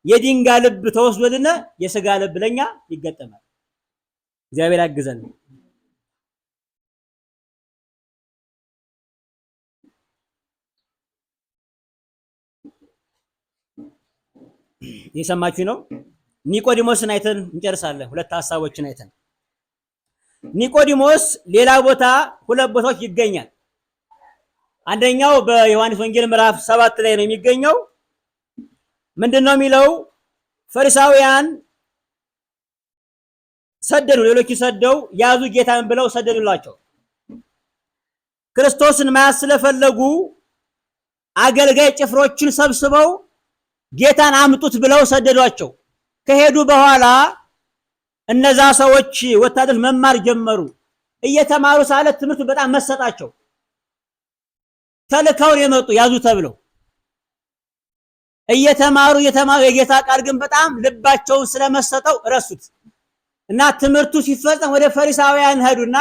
የድንጋይ ልብ ተወስዶልና የስጋ ልብ ለኛ ይገጠማል። እግዚአብሔር ያግዘን። የሰማችሁ ነው። ኒቆዲሞስን አይተን እንጨርሳለን። ሁለት ሐሳቦችን አይተን ኒቆዲሞስ ሌላ ቦታ ሁለት ቦታዎች ይገኛል። አንደኛው በዮሐንስ ወንጌል ምዕራፍ 7 ላይ ነው የሚገኘው። ምንድነው የሚለው? ፈሪሳውያን ሰደዱ፣ ሌሎች ሰደው ያዙ ጌታን ብለው ሰደዱላቸው። ክርስቶስን መያዝ ስለፈለጉ አገልጋይ ጭፍሮችን ሰብስበው ጌታን አምጡት ብለው ሰደዷቸው። ከሄዱ በኋላ እነዛ ሰዎች ወታደሮች መማር ጀመሩ። እየተማሩ ሳለ ትምህርቱ በጣም መሰጣቸው። ተልከው የመጡ ያዙ ተብለው እየተማሩ የጌታ ቃል ግን በጣም ልባቸውን ስለመሰጠው ረሱት እና ትምህርቱ ሲፈጸም ወደ ፈሪሳውያን ሄዱና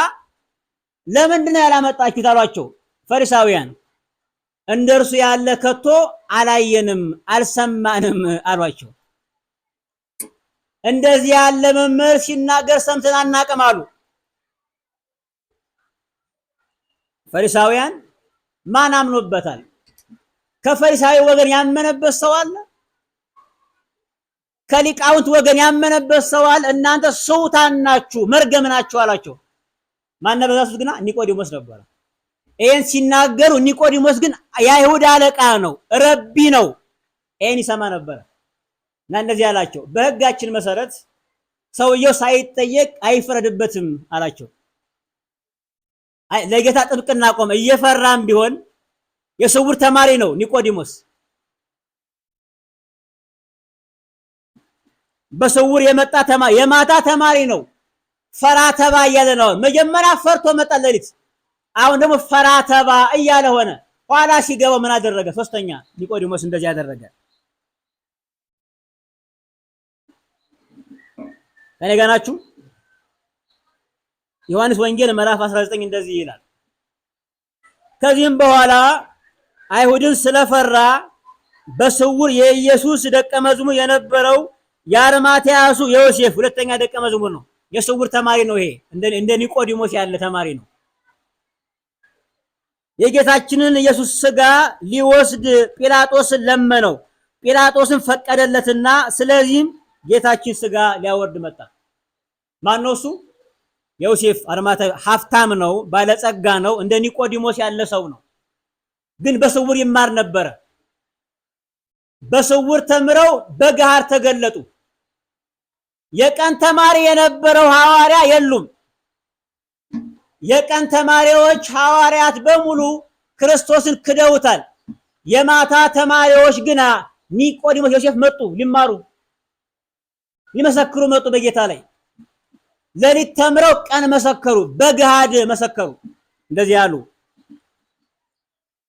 ለምንድን ነው ያላመጣችሁት አሏቸው። ፈሪሳውያን እንደርሱ ያለ ከቶ አላየንም አልሰማንም አሏቸው። እንደዚህ ያለ መምህር ሲናገር ሰምተን አናቅም አሉ። ፈሪሳውያን ማን አምኖበታል? ከፈሪሳዊ ወገን ያመነበት ሰው አለ? ከሊቃውንት ወገን ያመነበት ሰው አለ? እናንተ ሰውታን ናችሁ፣ መርገም ናችሁ አላቸው። ማን ነበር? ግና ኒቆዲሞስ ነበር። ይሄን ሲናገሩ ኒቆዲሞስ ግን የአይሁድ አለቃ ነው፣ ረቢ ነው። ይሄን ይሰማ ነበር እና እንደዚህ አላቸው፣ በሕጋችን መሰረት ሰውየው ሳይጠየቅ አይፈረድበትም አላቸው። ለጌታ ጥብቅና ቆመ። እየፈራም ቢሆን የስውር ተማሪ ነው ኒቆዲሞስ። በስውር የመጣ ተማሪ የማታ ተማሪ ነው። ፈራ ተባ እያለ ነው። መጀመሪያ ፈርቶ መጣ ሌሊት። አሁን ደግሞ ፈራ ተባ እያለ ሆነ። ኋላ ሲገባው ምን አደረገ? ሶስተኛ ኒቆዲሞስ እንደዚህ ያደረገ። ከኔ ጋር ናችሁ? ዮሐንስ ወንጌል ምዕራፍ 19 እንደዚህ ይላል። ከዚህም በኋላ አይሁድን ስለፈራ በስውር የኢየሱስ ደቀ መዝሙር የነበረው የአርማትያሱ ዮሴፍ ሁለተኛ ደቀ መዝሙር ነው። የስውር ተማሪ ነው። ይሄ እንደ ኒቆዲሞስ ያለ ተማሪ ነው። የጌታችንን ኢየሱስ ሥጋ ሊወስድ ጲላጦስን ለመነው። ጲላጦስን ፈቀደለትና ስለዚህም ጌታችን ሥጋ ሊያወርድ መጣ። ማን ነው እሱ? ዮሴፍ አርማትያዊ ሀብታም ነው፣ ባለጸጋ ነው፣ እንደ ኒቆዲሞስ ያለ ሰው ነው። ግን በስውር ይማር ነበረ። በስውር ተምረው በገሃር ተገለጡ። የቀን ተማሪ የነበረው ሐዋርያ የሉም። የቀን ተማሪዎች ሐዋርያት በሙሉ ክርስቶስን ክደውታል። የማታ ተማሪዎች ግና ኒቆዲሞስ፣ ዮሴፍ መጡ፣ ሊማሩ ሊመሰክሩ መጡ በጌታ ላይ። ሌሊት ተምረው ቀን መሰከሩ፣ በገሃድ መሰከሩ። እንደዚህ ያሉ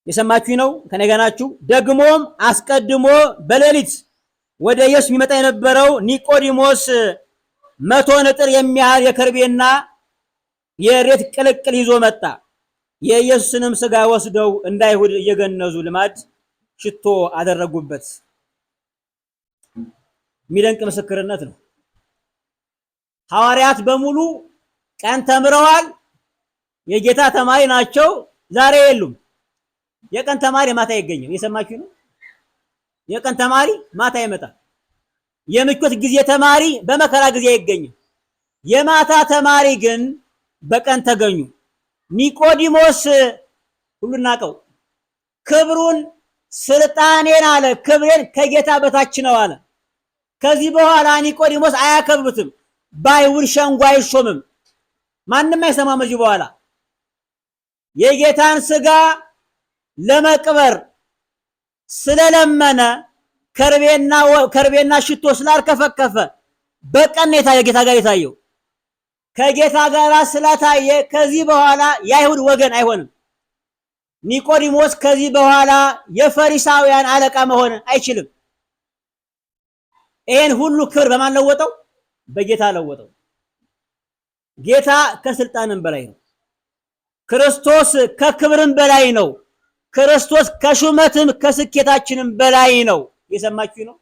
የሰማችሁ ነው። ከኔ ጋር ናችሁ? ደግሞም አስቀድሞ በሌሊት ወደ ኢየሱስ የሚመጣ የነበረው ኒቆዲሞስ 100 ንጥር የሚያህል የከርቤና የሬት ቅልቅል ይዞ መጣ። የኢየሱስንም ሥጋ ወስደው እንደ አይሁድ እየገነዙ ልማድ ሽቶ አደረጉበት። የሚደንቅ ምስክርነት ነው። ሐዋርያት በሙሉ ቀን ተምረዋል፣ የጌታ ተማሪ ናቸው። ዛሬ የሉም። የቀን ተማሪ ማታ አይገኝም። የሰማችሁ ነው። የቀን ተማሪ ማታ ይመጣል። የምቾት ጊዜ ተማሪ በመከራ ጊዜ አይገኝም። የማታ ተማሪ ግን በቀን ተገኙ። ኒቆዲሞስ ሁሉን ናቀው። ክብሩን ስልጣኔን አለ ክብሬን ከጌታ በታች ነው አለ። ከዚህ በኋላ ኒቆዲሞስ አያከብሩትም። በአይሁድ ሸንጎ አይሾምም። ማንም አይሰማም። እዚህ በኋላ የጌታን ሥጋ ለመቅበር ስለለመነ ከርቤና ሽቶ ስላልከፈከፈ በቀን ጌታ ጋር የታየው ከጌታ ጋር ስለታየ ከዚህ በኋላ የአይሁድ ወገን አይሆንም። ኒቆዲሞስ ከዚህ በኋላ የፈሪሳውያን አለቃ መሆን አይችልም። ይሄን ሁሉ ክብር በማን ለወጠው? በጌታ ለወጠው። ጌታ ከስልጣንም በላይ ነው። ክርስቶስ ከክብርም በላይ ነው። ክርስቶስ ከሹመትም ከስኬታችንም በላይ ነው። የሰማችሁ ነው።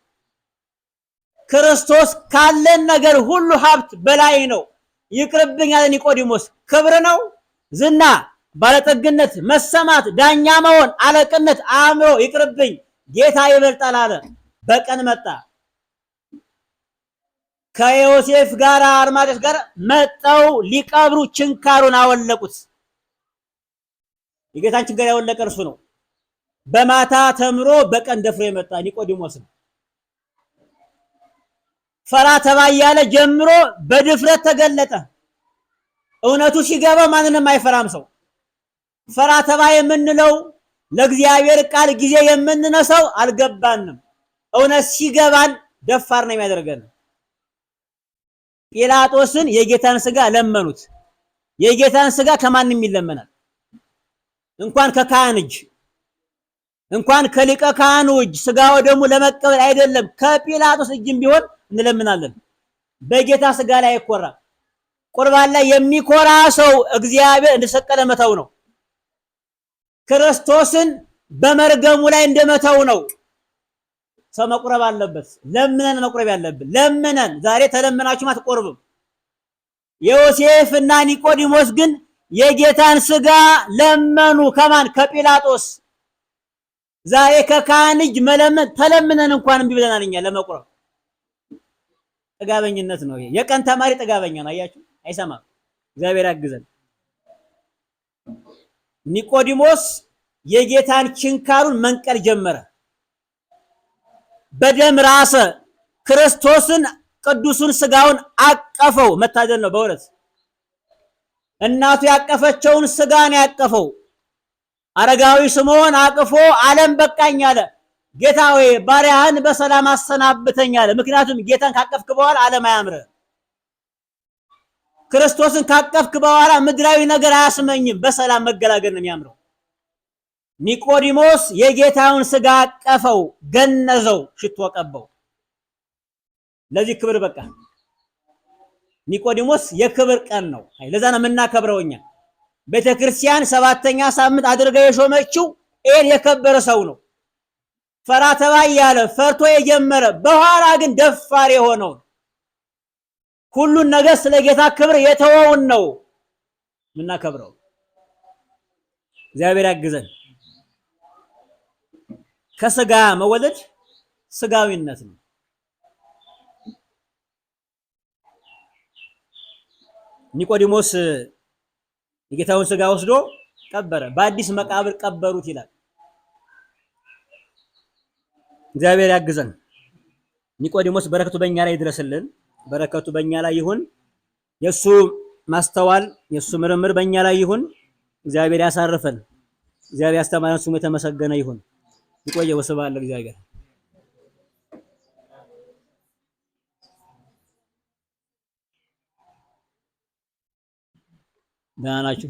ክርስቶስ ካለን ነገር ሁሉ ሀብት በላይ ነው። ይቅርብኝ ያለ ኒቆዲሞስ ክብር ነው፣ ዝና፣ ባለጠግነት፣ መሰማት፣ ዳኛ መሆን፣ አለቅነት፣ አእምሮ ይቅርብኝ፣ ጌታ ይበልጣል አለ። በቀን መጣ። ከዮሴፍ ጋር አርማቴስ ጋር መጣው ሊቀብሩ ችንካሩን አወለቁት። የጌታን ችንካር ያወለቀ እርሱ ነው። በማታ ተምሮ በቀን ደፍሮ የመጣ ኒቆዲሞስ ነው። ፈራ ተባ ያለ ጀምሮ በድፍረት ተገለጠ። እውነቱ ሲገባው ማንንም አይፈራም ሰው። ፈራ ተባ የምንለው ለእግዚአብሔር ቃል ጊዜ የምንነሳው አልገባንም። እውነት ሲገባን ደፋር ነው የሚያደርገን። ጲላጦስን የጌታን ሥጋ ለመኑት። የጌታን ሥጋ ከማንም ይለመናል? እንኳን ከካህን እጅ እንኳን ከሊቀ ካህኑ እጅ ሥጋው ደግሞ ለመቀበል አይደለም ከጲላጦስ እጅም ቢሆን እንለምናለን። በጌታ ሥጋ ላይ አይኮራ። ቁርባን ላይ የሚኮራ ሰው እግዚአብሔር እንደሰቀለ መተው ነው። ክርስቶስን በመርገሙ ላይ እንደመተው ነው። ሰው መቁረብ አለበት። ለምነን መቁረብ ያለብን ለምነን። ዛሬ ተለምናችሁም አትቆርብም። ዮሴፍና ኒቆዲሞስ ግን የጌታን ሥጋ ለመኑ። ከማን? ከጲላጦስ። ዛሬ ከካህን እጅ መለመን ተለምነን እንኳን እምቢ ብለናል እኛ ለመቁረብ። ጥጋበኝነት ነው ይሄ። የቀን ተማሪ ጥጋበኛ ነው። አያችሁ፣ አይሰማም። እግዚአብሔር ያግዘን። ኒቆዲሞስ የጌታን ችንካሩን መንቀል ጀመረ። በደም ራሰ። ክርስቶስን ቅዱሱን ሥጋውን አቀፈው። መታደል ነው በእውነት። እናቱ ያቀፈችውን ሥጋ ነው ያቀፈው። አረጋዊ ስምዖን አቅፎ ዓለም በቃኝ አለ። ጌታ ሆይ ባሪያህን በሰላም አሰናብተኝ አለ። ምክንያቱም ጌታን ካቀፍክ በኋላ ዓለም አያምርህ። ክርስቶስን ካቀፍክ በኋላ ምድራዊ ነገር አያስመኝም። በሰላም መገላገል ነው የሚያምረው። ኒቆዲሞስ የጌታውን ሥጋ አቀፈው፣ ገነዘው፣ ሽቶ ቀባው። ለዚህ ክብር በቃ። ኒቆዲሞስ የክብር ቀን ነው። ለዛ ነው የምናከብረው እኛ። ቤተክርስቲያን 7ኛ ሳምንት አድርጋ የሾመችው ይሄን የከበረ ሰው ነው። ፈራ ተባ ያለ ፈርቶ የጀመረ በኋላ ግን ደፋር የሆነው ሁሉን ነገር ስለ ጌታ ክብር የተወውን ነው የምናከብረው። እግዚአብሔር ያግዘን። ከሥጋ መወለድ ሥጋዊነት ነው። ኒቆዲሞስ የጌታውን ሥጋ ወስዶ ቀበረ። በአዲስ መቃብር ቀበሩት ይላል። እግዚአብሔር ያግዘን። ኒቆዲሞስ በረከቱ በእኛ ላይ ይድረስልን። በረከቱ በእኛ ላይ ይሁን። የሱ ማስተዋል የሱ ምርምር በእኛ ላይ ይሁን። እግዚአብሔር ያሳርፈን። እግዚአብሔር ያስተማረን ስሙ የተመሰገነ ይሁን። ይቆየ። ወስብሐት ለእግዚአብሔር። ደህና ናችሁ?